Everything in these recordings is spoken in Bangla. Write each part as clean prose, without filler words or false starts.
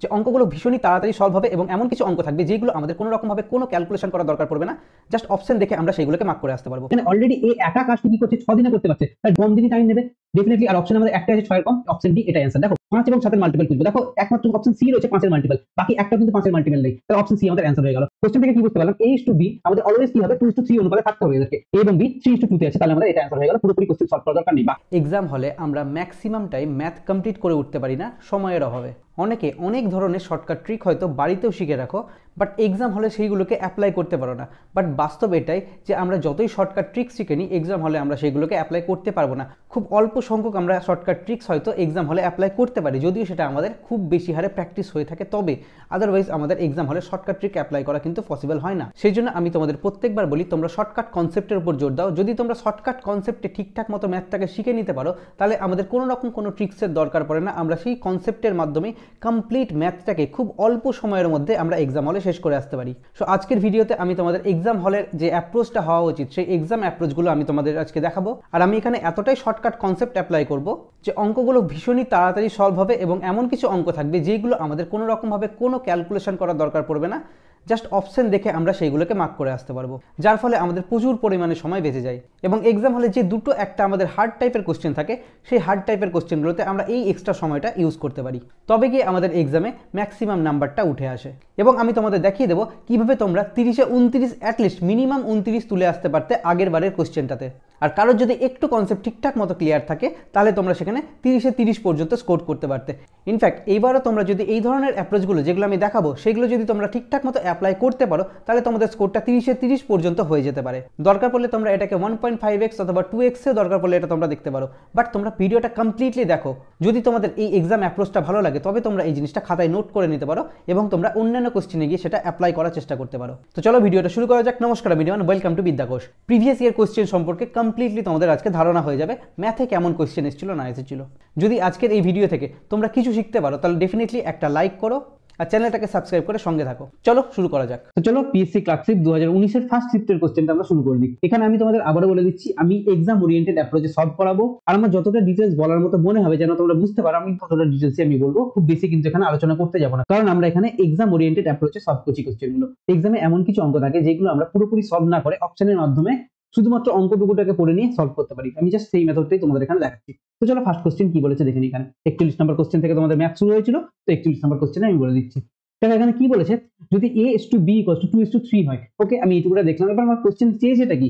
যে অঙ্কগুলো ভীষণই তাড়াতাড়ি সলভ হবে এবং এমন কিছু অঙ্ক থাকবে যেগুলো আমাদের কোনো রকমভাবে কোনো ক্যালকুলেশন করার দরকার পড়বে না, জাস্ট অপশন দেখে আমরা সেইগুলোকে মার্ক করে আসতে পারবো। এখানে অলরেডি এই একা কাজটি কি করছে 6 দিনে করতে পারছে, তার কম দিনই টাইম নেবে ডেফিনেটলি। আর অপশন আমাদের একটা আছে 6 এর কম, অপশন ডি এটা অ্যান্সার। দেখো 5 এবং 7 এর মাল্টিপল খুঁজবে, দেখো একমাত্র অপশন সি রয়েছে 5 এর মাল্টিপল, বাকি একটা কিন্তু 5 এর মাল্টিপল নেই, তাহলে অপশন সি আমাদের অ্যান্সার হয়ে গেল। কোশ্চেন থেকে কি বুঝতে পারলাম, a টু বি আমাদের অলওয়েজ কি হবে 2:3 অনুপাতে থাকতে হবে এদেরকে, a এবং b 3:2 তে আছে, তাহলে আমাদের এটা অ্যান্সার হয়ে গেল। পুরোপুরি কোশ্চেন সলভ করার দরকার নেই। এক্সাম হলে আমরা ম্যাক্সিমাম টাইম ম্যাথ কমপ্লিট করে উঠতে পারি না সময়ের অভাবে। অনেকে অনেক ধরনের শর্টকাট ট্রিক হয়তো বাড়িতেও শিখে রাখো, বাট এক্সাম হলে সেইগুলোকে অ্যাপ্লাই করতে পারো না। বাট বাস্তব এটাই যে আমরা যতই শর্টকাট ট্রিক্স শিখে নিই, এক্সাম হলে আমরা সেইগুলোকে অ্যাপ্লাই করতে পারবো না। খুব অল্প সংখ্যক আমরা শর্টকাট ট্রিক্স হয়তো এক্সাম হলে অ্যাপ্লাই করতে পারি, যদিও সেটা আমাদের খুব বেশি হারে প্র্যাকটিস হয়ে থাকে, তবে আদারওয়াইজ আমাদের এক্সাম হলে শর্টকাট ট্রিক অ্যাপ্লাই করা কিন্তু পসিবল হয় না। সেই জন্য আমি তোমাদের প্রত্যেকবার বলি, তোমরা শর্টকাট কনসেপ্টের উপর জোর দাও। যদি তোমরা শর্টকাট কনসেপ্টে ঠিকঠাক মতো ম্যাথটাকে শিখে নিতে পারো, তাহলে আমাদের কোনো রকম কোনো ট্রিক্সের দরকার পড়ে না। আমরা সেই কনসেপ্টের মাধ্যমে কমপ্লিট ম্যাথটাকে খুব অল্প সময়ের মধ্যে আমরা এক্সাম হলে শেষ করে আসতে পারি। সো আজকের ভিডিওতে আমি তোমাদের এক্সাম হলের যে অ্যাপ্রোচটা হওয়া উচিত, সেই এক্সাম অ্যাপ্রোচগুলো আমি তোমাদের আজকে দেখাবো। আর আমি এখানে এতটাই শর্টকাট কনসেপ্ট অ্যাপ্লাই করব যে অঙ্কগুলো ভীষণই তাড়াতাড়ি সলভ হবে এবং এমন কিছু অঙ্ক থাকবে যেগুলো আমাদের কোনো রকমভাবে কোনো ক্যালকুলেশন করার দরকার পড়বে না, জাস্ট অপশন দেখে আমরা সেইগুলোকে মার্ক করে আসতে পারবো, যার ফলে আমাদের প্রচুর পরিমাণে সময় বেঁচে যায়। এবং এক্সাম হলে যে দুটো একটা আমাদের হার্ড টাইপের কোশ্চেন থাকে, সেই হার্ড টাইপের কোশ্চেনগুলোতে আমরা এই এক্সট্রা সময়টা ইউজ করতে পারি, তবে গিয়ে আমাদের এক্সামে ম্যাক্সিমাম নাম্বারটা উঠে আসে। এবং আমি তোমাদের দেখিয়ে দেবো কীভাবে তোমরা 30-এ 29 অ্যাটলিস্ট মিনিমাম 29 তুলে আসতে পারতে আগের বারের কোশ্চেনটাতে। আর কারোর যদি একটু কনসেপ্ট ঠিকঠাক মতো ক্লিয়ার থাকে, তাহলে তোমরা সেখানে 30-এ 30 পর্যন্ত স্কোর করতে পারতে। ইনফ্যাক্ট এইবারও তোমরা যদি এই ধরনের অ্যাপ্রোচগুলো যেগুলো আমি দেখাবো, সেগুলো যদি তোমরা ঠিকঠাক মতো অ্যাপ্লাই করতে পারো, তাহলে তোমাদের স্কোরটা 30-এ 30 পর্যন্ত হয়ে যেতে পারে। দরকার পড়লে তোমরা এটাকে 1.5x অথবা 2x দরকার পড়লে এটা তোমরা দেখতে পারো, বাট তোমরা ভিডিওটা কমপ্লিটলি দেখো। যদি তোমাদের এই এক্সাম অ্যাপ্রোচটা ভালো লাগে, তবে তোমরা এই জিনিসটা খাতায় নোট করে নিতে পারো এবং তোমরা অন্যান্য কোশ্চেনে গিয়ে সেটা অ্যাপ্লাই করার চেষ্টা করতে পারো। তো চলো ভিডিওটা শুরু করা যাক। নমস্কার, আমি Riman, welcome to Vidyakosh. Previous year question সম্পর্কে কমপ্লিটলি তোমাদের আজকে ধারণা হয়ে যাবে, ম্যাথে কেমন কোশ্চেন এসেছিল না এসেছিল। যদি আজকের এই ভিডিও থেকে তোমরা কিছু শিখতে পারো, তাহলে ডেফিনেটলি একটা লাইক করো আর চ্যানেলটাকে সাবস্ক্রাইব করে সঙ্গে থাকো। চলো শুরু করা যাক। তো চলো পিএসসি ক্লার্কশিপ 2019 এর ফার্স্ট শিফটের কোশ্চেনটা আমরা শুরু করে দিই। এখানে আমি তোমাদের আবারও বলে দিচ্ছি, আমি এক্সাম ওরিয়েন্টেড অ্যাপ্রোচে সলভ করাবো, আর আমার যতটা ডিটেলস বলার মতো মনে হবে যেন তোমরা বুঝতে পারো, আমি ততটা ডিটেলসই আমি বলবো। খুব বেশি কিন্তু এখানে আলোচনা করতে যাবো না, কারণ আমরা এখানে এক্সাম ওরিয়েন্টেড অ্যাপ্রোচে সলভ করছি কোশ্চেনগুলো। এক্সামে এমন কিছু অঙ্ক থাকে যেগুলো আমরা পুরোপুরি সলভ না করে অপশনের মাধ্যমে শুধুমাত্র অঙ্কটুকুটাকে পড়ে নিয়ে সলভ করতে পারি। আমি জাস্ট সেই মেথডটাই তোমাদের এখানে দেখাচ্ছি। তো চলো ফার্স্ট কোশ্চেন কি বলেছে দেখে নিই। এখানে 41 নম্বর কোশ্চেন থেকে তোমাদের ম্যাথ শুরু হয়েছিল, তো 41 নম্বর কোশ্চেনে আমি বলে দিচ্ছি। দেখো এখানে কি বলেছে, যদি a:b = 2:3 হয়, ওকে আমি এইটুকুটা দেখলাম। এবার আমার কোশ্চেন চেয়েছে এটা কি,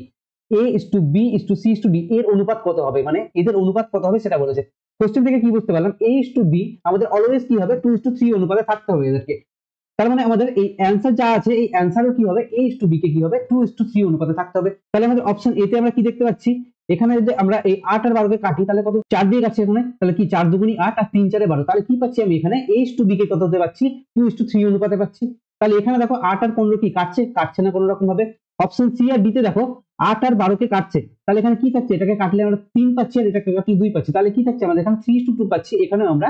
a:b:c:d এর অনুপাত কত হবে, মানে এদের অনুপাত কত হবে সেটা বলেছে। কোশ্চেন থেকে কি বুঝতে পারলাম, a:b আমাদের অলওয়েজ কি হবে 2:3 অনুপাতে থাকতে হবে এদেরকে। তার মানে আমাদের এই অ্যান্সার যা আছে, এই অ্যান্সারও কি হবে a:b কে কি হবে 2:3 অনুপাতে থাকতে হবে। তাহলে আমাদের অপশন এ তে আমরা কি দেখতে পাচ্ছি, এখানে যদি আমরা এই 8 আর 12 কে কাটি, তাহলে কত 4 দিয়ে কাটছে এখানে, তাহলে কি 4 দুগুণী 8 আর 3 4 12, তাহলে কি পাচ্ছি আমি এখানে a:b কে কত হতে পাচ্ছি 2:3 অনুপাতে পাচ্ছি। তাহলে এখানে দেখো 8 আর 15 কি কাটছে না কোনো রকম ভাবে। অপশন সি আর ডি তে দেখো 8 আর 12 কে কাটছে, তাহলে এখানে কি থাকছে, এটাকে কাটলে আমরা 3 পাচ্ছি আর এটাকে কাটলে 2 পাচ্ছি, তাহলে কি থাকছে আমাদের এখানে 3:2 পাচ্ছি, এখানে আমরা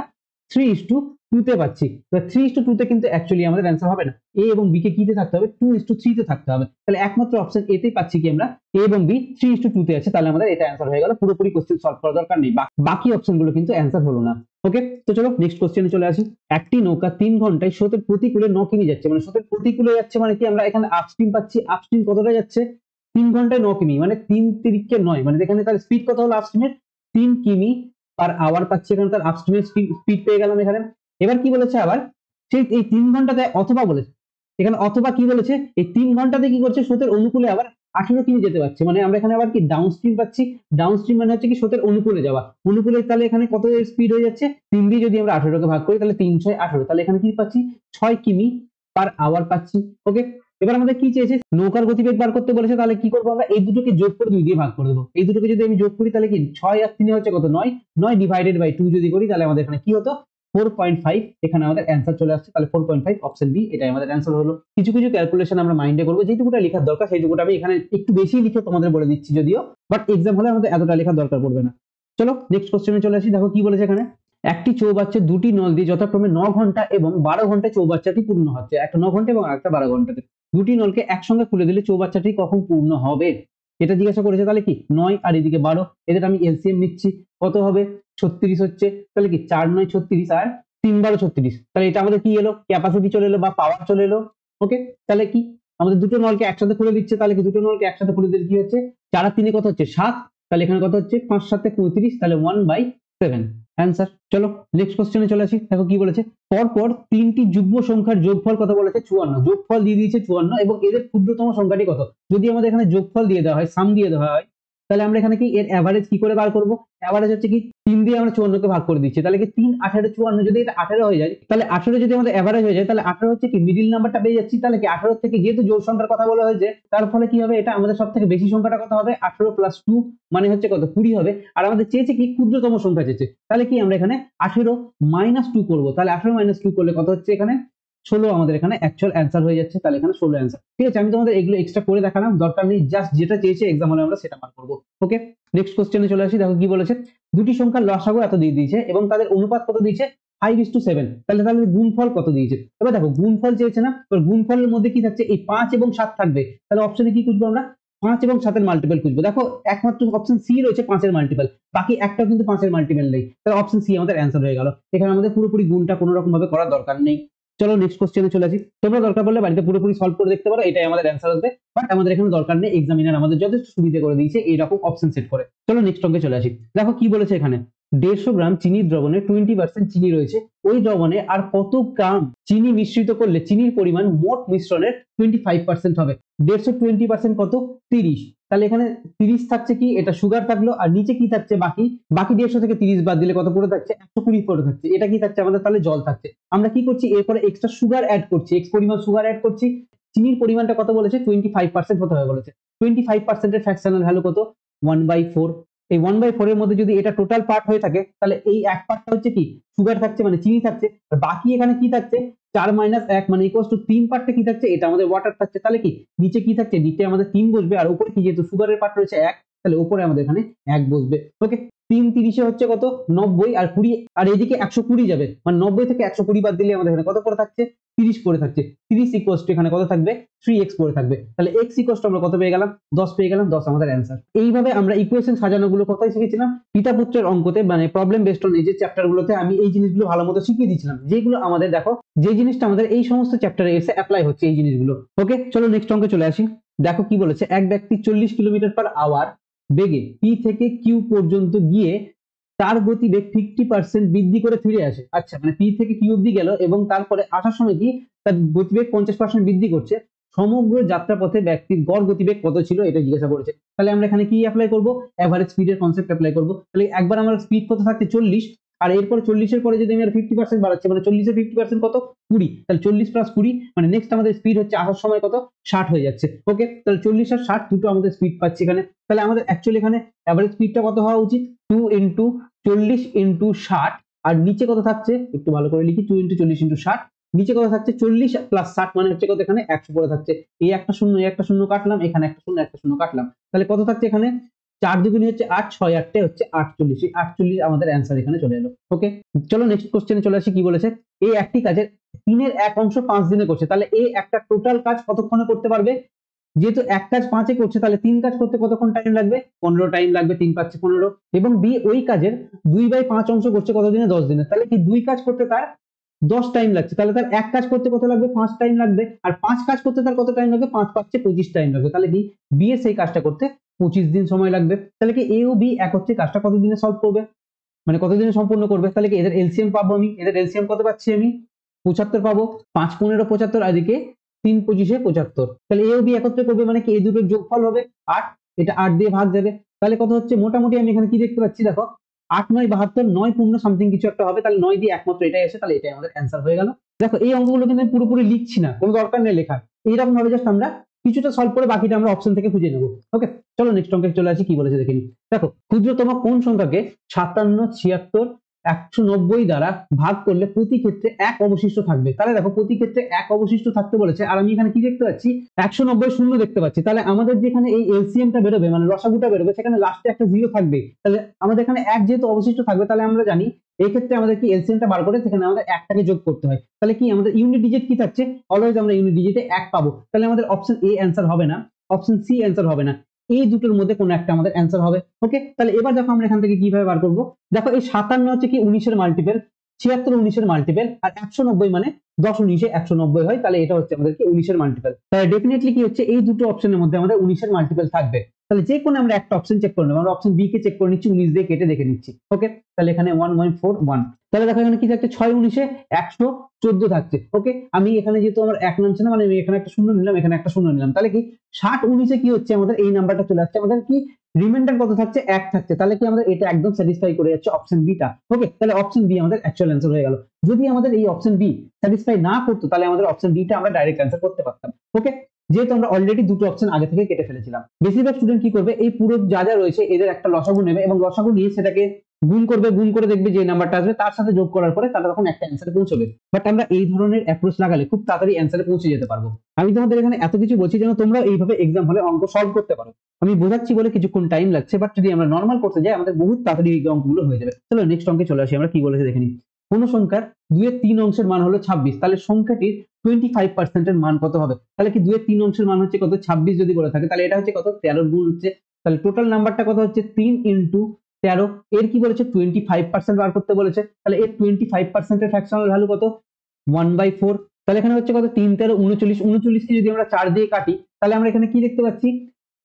3:2 তে পাচ্ছি। 3:2 তে কিন্তু অ্যাকচুয়ালি আমাদের অ্যান্সার হবে না, এ এবং বি কে কিতে থাকতে হবে 2:3 তে থাকতে হবে। তাহলে একমাত্র অপশন এ তেই পাচ্ছি কি আমরা এ এবং বি 3:2 তে আছে, তাহলে আমাদের এটা অ্যান্সার হয়ে গেল। পুরোপুরি কোশ্চেন সলভ করার দরকার নেই, বাকি অপশনগুলো কিন্তু অ্যান্সার হলো না। ওকে, তো চলো নেক্সট কোশ্চেনে চলে আসি। একটি নৌকা 3 ঘন্টায় স্রোতের প্রতিকূলে 9 কিমি যাচ্ছে, মানে স্রোতের প্রতিকূলে যাচ্ছে মানে কি, আমরা এখানে আপস্ট্রিম পাচ্ছি। আপস্ট্রিম কতটা যাচ্ছে 3 ঘন্টায় 9 কিমি, মানে 3 তিরিকে 9, মানে এখানে তার স্পিড কত হলো আপস্ট্রিমের 3 কিমি পার আওয়ার পাচ্ছি, এখানে তার আপস্ট্রিমের স্পিড পেয়ে গেলাম এখানে। এবার কি বলেছে আবার, সেই এই 3 ঘন্টাতে অথবা বলেছে, এখানে অথবা কি বলেছে, এই 3 ঘন্টাতে কি করছে স্রোতের অনুকূলে আবার 18 কিমি যেতে পারছে, মানে আমরা এখানে আবার কি ডাউনস্ট্রিম পাচ্ছি। ডাউনস্ট্রিম মানে হচ্ছে কি স্রোতের অনুকূলে যাওয়া, অনুকূলে, তাহলে এখানে কত স্পিড হয়ে যাচ্ছে 3 দিয়ে যদি আমরা 18 কে ভাগ করি, তাহলে 3 6 18, তাহলে এখানে কি পাচ্ছি 6 কিমি পার আওয়ার পাচ্ছি। ওকে, এবার আমাদের কি চেয়েছে, নৌকার গতিবেগ বার করতে বলেছে, তাহলে কি করবো আমরা এই দুটোকে যোগ করে 2 দিয়ে ভাগ করে দেবো। এই দুটোকে যদি আমি যোগ করি, তাহলে কি 6 আর 3 হচ্ছে কত 9, 9 ডিভাইডেড বাই 2 যদি করি, তাহলে আমাদের এখানে কি হতো 4.5, এখানে আমাদের অ্যান্সার চলে আসছে। তাহলে 4.5 অপশন বি এটাই আমাদের অ্যান্সার হলো। কিছু কিছু ক্যালকুলেশন আমরা মাইন্ডে করবো, যেটুকুটা লেখার দরকার সেইটুকুটা আমি এখানে একটু বেশি লিখে তোমাদের বলে দিচ্ছি যদিও, বাট এক্সাম হলে আমাদের এতটা লেখার দরকার পড়বে না। চলো নেক্সট কোশ্চেনে চলে আসি। দেখো কি বলেছে এখানে, একটি চৌবাচ্চা দুটি নল দিয়ে যথাক্রমে 9 ঘন্টা এবং 12 ঘন্টায় চৌবাচ্চাটি পূর্ণ হচ্ছে। একটা 9 ঘন্টা এবং একটা 12 ঘন্টাতে, দুটি নলকে একসঙ্গে খুলে দিলে চৌবাচ্চাটি কখন পূর্ণ হবে, এটা জিজ্ঞাসা করেছে। তাহলে কি 9 আর এদিকে 12, এদের আমি এলসিএম নিচ্ছি, কত হবে 36 হচ্ছে, তাহলে কি 4 9 36 আর 3×12 = 36। তাহলে এটা আমাদের কি এলো, ক্যাপাসিটি চলে এলো বা পাওয়ার চলে এলো। ওকে, তাহলে কি আমাদের দুটো নলকে একসাথে খুলে দিচ্ছে, তাহলে কি দুটো নলকে একসাথে খুলে দিলে কি হচ্ছে, 4 আর 3 কত হচ্ছে 7, তাহলে এখানে কত হচ্ছে 5 × 7 = 35, তাহলে 1/7 অ্যান্সার। চলো নেক্সট কোশ্চেনে চলে আসি, দেখো কি বলেছে, পরপর তিনটি যুগ্ম সংখ্যার যোগফল কত বলেছে 54, যোগফল দিয়ে দিয়েছে 54 এবং এদের ক্ষুদ্রতম সংখ্যাটি কত। যদি আমাদের এখানে যোগফল দিয়ে দেওয়া হয়, সাম দিয়ে দেওয়া হয়, তাহলে আমরা এখানে কি এর অ্যাভারেজ কি করে বার করবো, অ্যাভারেজ হচ্ছে কি 3 দিয়ে আমরা 54 কে ভাগ করে দিচ্ছি, তাহলে কি 3 18 54, যদি এটা 18 হয়ে যায় তাহলে 18 যদি আমাদের অ্যাভারেজ হয়ে যায় তাহলে 18 হচ্ছে কি মিডিল নাম্বারটা পেয়ে যাচ্ছি, তাহলে কি 18 থেকে যেহেতু জোড় সংখ্যার কথা বলা হয়েছে তার ফলে কি হবে, এটা আমাদের সব থেকে বেশি সংখ্যাটা কত হবে 18 + 2 মানে হচ্ছে কত 20 হবে, আর আমাদের চেয়েছে কি ক্ষুদ্রতম সংখ্যা চেয়েছে, তাহলে কি আমরা এখানে 18 - 2 করবো, তাহলে 18 - 2 করলে কত হচ্ছে এখানে 16 আমাদের এখানে অ্যাকচুয়াল অ্যান্সার হয়ে যাচ্ছে, তাহলে এখানে 16 অ্যান্সার। ঠিক আছে, আমি তোমাদের এগুলো এক্সট্রা করে দেখালাম, দরকার নেই, জাস্ট যেটা চেয়েছে এক্সাম হলে আমরা সেটা বার করবো। ওকে, নেক্সট কোশ্চেনে চলে আসি, দেখো কি বলেছে, দুটি সংখ্যার লসাগু এত দিয়ে দিয়েছে এবং তাদের অনুপাত কত দিয়েছে 5:7, তাহলে তাহলে গুণফল কত দিয়েছে, এবার দেখো গুণফল চেয়েছে না, এবার গুণফলের মধ্যে কি থাকছে এই 5 এবং 7 থাকবে, তাহলে অপশনে কি খুঁজবো আমরা 5 এবং 7 এর মাল্টিপল খুঁজবো, দেখো একমাত্র অপশন সি রয়েছে 5 এর মাল্টিপল, বাকি একটাও কিন্তু 5 এর মাল্টিপল নেই, তাহলে অপশন সি আমাদের অ্যান্সার হয়ে গেল, এখানে আমাদের পুরোপুরি গুণটা কোনো রকম ভাবে করার দরকার নেই। চলো নেক্সট কোশ্চেনে চলে আসি, তোমরা দরকার পড়লে বাড়িতে পুরোপুরি সলভ করে দেখতে পারো, এটাই আমাদের অ্যান্সার আসবে, বাট আমাদের এখানে দরকার নেই, এক্সামিনার আমাদের যথেষ্ট সুবিধা করে দিয়েছে এইরকম অপশন সেট করে। চলো নেক্সট অঙ্কে চলে আসি, দেখো কি বলেছে এখানে, 150 গ্রাম চিনির দ্রবণে 20% চিনি রয়েছে, ওই দ্রবণে আর কত গ্রাম চিনি মিশ্রিত করলে চিনির পরিমাণ মোট মিশ্রণের 25% হবে, 150 20% কত 30, তাহলে এখানে 30 থাকছে কি এটা সুগার থাকলো, আর নিচে কি থাকছে বাকি বাকি 150 থেকে 30 বাদ দিলে কত পড়ে থাকছে 120 পড়ে থাকছে, এটা কি থাকছে আমাদের তাহলে জল থাকছে, আমরা কি করছি এরপরে এক্সট্রা সুগার অ্যাড করছি, এক্স পরিমাণ সুগার অ্যাড করছি, চিনির পরিমাণটা কত বলেছে 25% হতে হবে বলেছে, 25% এর ফ্র্যাকশনাল ভ্যালু কত 1/4, এই 1/4 এর মধ্যে যদি এটা টোটাল পার্ট হয়ে থাকে তাহলে এই এক পার্টটা হচ্ছে কি সুগার থাকছে মানে চিনি থাকছে, আর বাকি এখানে কি থাকছে 4 - 1 মানে ইকুয়ালস টু 3 পার্টটা কি থাকছে এটা আমাদের ওয়াটার থাকছে, তাহলে কি নিচে কি থাকছে নিচে আমাদের 3 বসবে, আর উপরে কি যেহেতু সুগারের পার্ট রয়েছে 1, তাহলে উপরে আমাদের এখানে 1 বসবে। ওকে, 3 30 হচ্ছে কত 90, আর 20 আর এদিকে 120 যাবে, মানে 90 থেকে 120 বাদ দিলে আমাদের এখানে কত পড়ে থাকছে 30 পড়ে থাকছে, 30 ইকুয়ালস টু এখানে কত থাকবে 3x পড়ে থাকবে, তাহলে x ইকুয়ালস টু আমরা কত পেয়ে গেলাম 10 পেয়ে গেলাম, 10 আমাদের অ্যান্সার। এইভাবে আমরা ইকুয়েশন সাজানো গুলো কোথায় শিখেছিলাম, পিতা পুত্রের অঙ্কতে, মানে প্রবলেম বেসড অন এই যে চ্যাপ্টার গুলোতে আমি এই জিনিসগুলো ভালো মতো শিখিয়ে দিয়েছিলাম, যেগুলো আমাদের দেখো যে জিনিসটা আমাদের এই সমস্ত চ্যাপ্টারে এসে অ্যাপ্লাই হচ্ছে এই জিনিসগুলো। ওকে, চলো নেক্সট অঙ্কে চলে আসি, দেখো কি বলেছে, এক ব্যক্তি 40 কিলোমিটার/আওয়ার বেগে পি থেকে কিউ পর্যন্ত গিয়ে তার গতিবেগ 50% বৃদ্ধি করে ফিরে আসে, আচ্ছা মানে পি থেকে কিউ অব্দি গেল এবং তারপরে আসার সময় কি তার গতিবেগ 50% বৃদ্ধি করছে, সমগ্র যাত্রাপথে ব্যক্তির গড় গতিবেগ কত ছিল এটা জিজ্ঞাসা করেছে, তাহলে আমরা এখানে কি অ্যাপ্লাই করব এভারেজ স্পিডের কনসেপ্ট অ্যাপ্লাই করব, তাহলে একবার আমার স্পিড কত থাকছে 40, আর এরপর 40 এর পরে যদি আমি আর 50% বাড়াচ্ছি মানে 40 এর 50% কত 20, তাহলে 40 + 20 মানে নেক্সট আমাদের স্পিড হচ্ছে আসার সময় কত 60 হয়ে যাচ্ছে। ওকে, তাহলে 40 আর 60 দুটো আমাদের স্পিড পাচ্ছি এখানে, তাহলে আমাদের অ্যাকচুয়ালি এখানে এভারেজ স্পিডটা কত হওয়া উচিত 2 × 40 × 60, আর নিচে কত থাকছে একটু ভালো করে লিখি 2 × 40 × 60, নিচে কত থাকছে 40 + 60 মানে হচ্ছে কত এখানে 100 পড়ে থাকছে, এই একটা শূন্য এই একটা শূন্য কাটলাম, এখানে একটা শূন্য কাটলাম, তাহলে কত থাকছে এখানে 4 দুগুণে হচ্ছে 8, 6 8 হচ্ছে 48, এই 48 আমাদের অ্যান্সার এখানে চলে এলো। ওকে, চলো নেক্সট কোশ্চেনে চলে আসি, কি বলেছে, এই একটি কাজের 3 এর 1 অংশ 5 দিনে করছে, তাহলে এই একটা টোটাল কাজ কতক্ষণে করতে পারবে, যেহেতু এক কাজ 5 এ করছে তাহলে 3 কাজ করতে কতক্ষণ টাইম লাগবে 15 টাইম লাগবে, 3 5 15, এবং বি ওই কাজের 2/5 অংশ করছে কত দিনে 10 দিনে, তাহলে কি 2 কাজ করতে তার 10 টাইম লাগছে, তাহলে তার এক কাজ করতে কত লাগবে 5 টাইম লাগবে, আর 5 কাজ করতে তার কত টাইম লাগবে 5 5 25 টাইম লাগবে, তাহলে কি বি এর সেই কাজটা করতে 25 দিন সময় লাগবে, তাহলে কি এ ও বি এক হচ্ছে কাজটা কত দিনে সলভ করবে, মানে কতদিনে সম্পূর্ণ করবে, তাহলে কি এদের এলসিএম পাবো আমি, এদের এলসিএম কত পাচ্ছি আমি 75 পাবো, 5 15 75, আর এদিকে 3 25 75, তাহলে এ ও বি একত্রে করবে মানে কি এই দুটোর যোগফল হবে 8, এটা 8 দিয়ে ভাগ যাবে, তাহলে কত হচ্ছে মোটামুটি আমি এখানে কি দেখতে পাচ্ছি দেখো 8 9 72, 9 পূর্ণ সামথিং কিছু একটা হবে, তাহলে 9 দিয়ে একমাত্র এটাই আসে, তাহলে এটাই আমাদের অ্যান্সার হয়ে গেল। দেখো এই অঙ্কগুলো কিন্তু আমি পুরোপুরি লিখছি না, কোনো দরকার নেই লেখার, এইরকম ভাবে জাস্ট আমরা কিছুটা সলভ করে বাকিটা আমরা অপশন থেকে খুঁজে নেবো। ওকে, চলো নেক্সট অঙ্কে চলে আসি, কি বলেছে দেখে নিই, দেখো ক্ষুদ্রতম কোন সংখ্যাকে 57 76 190 দ্বারা ভাগ করলে প্রতি ক্ষেত্রে 1 অবশিষ্ট থাকবে, তাহলে দেখো প্রতি ক্ষেত্রে 1 অবশিষ্ট থাকতে বলেছে, আর আমি এখানে কি দেখতে পাচ্ছি 190 শূন্য দেখতে পাচ্ছি, তাহলে আমাদের যেখানে এই এলসিএমটা বেরোবে মানে লসাগুটা বেরোবে সেখানে লাস্টে একটা 0 থাকবে, তাহলে আমাদের এখানে 1 যেহেতু অবশিষ্ট থাকবে তাহলে আমরা জানি এই ক্ষেত্রে আমাদের কি এলসিএমটা বার করে সেখানে আমাদের 1টাকে যোগ করতে হয়, তাহলে কি আমাদের ইউনিট ডিজিট কি থাকছে অলওয়েজ আমরা ইউনিট ডিজিটে 1 পাবো, তাহলে আমাদের অপশন এ অ্যান্সার হবে না, অপশন সি অ্যান্সার হবে না, এই দুটোর মধ্যে কোনো একটা আমাদের অ্যান্সার হবে। ওকে, তাহলে এবার দেখো আমরা এখান থেকে কিভাবে বার করবো, দেখো এই 57 হচ্ছে কি 19 এর মাল্টিপল, 76 19-এর মাল্টিপল, আর 190 মানে 10 19-এ 190 হয়, তাহলে এটা হচ্ছে আমাদের কি 19-এর মাল্টিপল। তাহলে ডেফিনেটলি কি হচ্ছে এই দুটো অপশনের মধ্যে আমাদের 19-এর মাল্টিপল থাকবে। তাহলে যে কোনো আমরা একটা অপশন চেক করে নেবো, আমরা অপশন বি কে চেক করে নিচ্ছি, 19 দিয়ে কেটে দেখে নিচ্ছি। ওকে, তাহলে এখানে 1.41, তাহলে দেখো এখানে কি থাকছে 6 19-এ 114 থাকছে। ওকে, আমি এখানে যেহেতু আমার এক নামছে না, মানে আমি এখানে একটা শূন্য নিলাম, এখানে একটা শূন্য নিলাম, তাহলে কি 60 19-এ কি হচ্ছে আমাদের এই নাম্বারটা চলে আসছে, আমাদের কি রিমাইন্ডার কত থাকছে 1 থাকছে। তাহলে কি আমাদের এটা একদম স্যাটিসফাই করে যাচ্ছে অপশন বিটা। ওকে, তাহলে অপশন বি আমাদের অ্যাকচুয়াল অ্যান্সার হয়ে গেল। যদি আমাদের এই অপশন বি স্যাটিসফাই না করতো তাহলে আমাদের অপশন বিটা আমরা ডাইরেক্ট অ্যান্সার করতে পারতাম। ওকে, যেহেতু আমরা অলরেডি দুটো অপশন আগে থেকে কেটে ফেলেছিলাম। বেশিরভাগ স্টুডেন্ট কি করবে, এই পুরো যা যা রয়েছে এদের একটা লসাগু নেবে এবং লসাগু নিয়ে সেটাকে গুণ করবে, গুণ করে দেখবে যে নাম্বারটা আসবে তার সাথে যোগ করার পরে তারা তখন একটা অ্যান্সারে পৌঁছবে। বাট আমরা এই ধরনের অ্যাপ্রোচ লাগালে খুব তাড়াতাড়ি অ্যান্সারে পৌঁছে যেতে পারবো। আমি তোমাদের এখানে এত কিছু বলছি যেন তোমরা এইভাবে এক্সাম হলে অঙ্ক সলভ করতে পারো। আমি বোঝাচ্ছি বলে কিছুক্ষণ টাইম লাগছে, বাট যদি আমরা নর্মাল করতে যাই আমাদের বহুত তাড়াতাড়ি এই অঙ্কগুলো হয়ে যাবে। চলো নেক্সট অঙ্কে চলে আসি, আমরা কি বলেছে দেখে নিই। কোন সংখ্যার 2 এর 3 অংশের মান হলো 26, তাহলে সংখ্যাটির 25% এর মান কত হবে? তাহলে কি 2 এর 3 অংশের মান হচ্ছে কত, 26 যদি বলে থাকে তাহলে এটা হচ্ছে কত, 13 গুণ হচ্ছে। তাহলে টোটাল নাম্বারটা কত হচ্ছে 3 ইন্টু 13, এর কি বলেছে 25% বার করতে বলেছে। তাহলে এর 25% এর ফ্র্যাকশনাল ভ্যালু কত, 1/4। তাহলে এখানে হচ্ছে কত, 3 13 39, 39 কে যদি আমরা 4 দিয়ে কাটি তাহলে আমরা এখানে কি দেখতে পাচ্ছি,